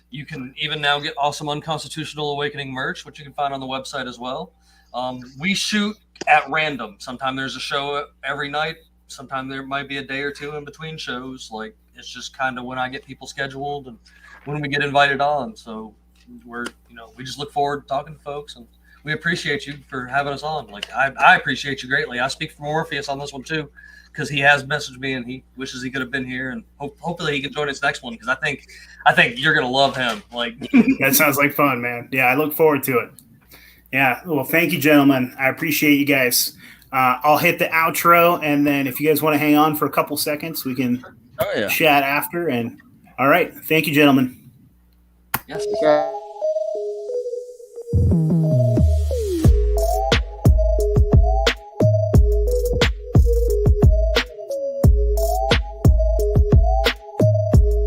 You can even now get awesome Unconstitutional Awakening merch, which you can find on the website as well. We shoot at random. Sometimes there's a show every night. Sometimes there might be a day or two in between shows. Like It's just kind of when I get people scheduled and when we get invited on. So we just look forward to talking to folks, and we appreciate you for having us on. Like I appreciate you greatly. I speak for Morpheus on this one too, because he has messaged me and he wishes he could have been here, and hopefully he can join us next one, because I think you're gonna love him. Like that sounds like fun, man. Yeah, I look forward to it. Yeah, well, thank you, gentlemen. I appreciate you guys. I'll hit the outro, and then if you guys want to hang on for a couple seconds, we can chat after. And all right, thank you, gentlemen. Yes. Okay.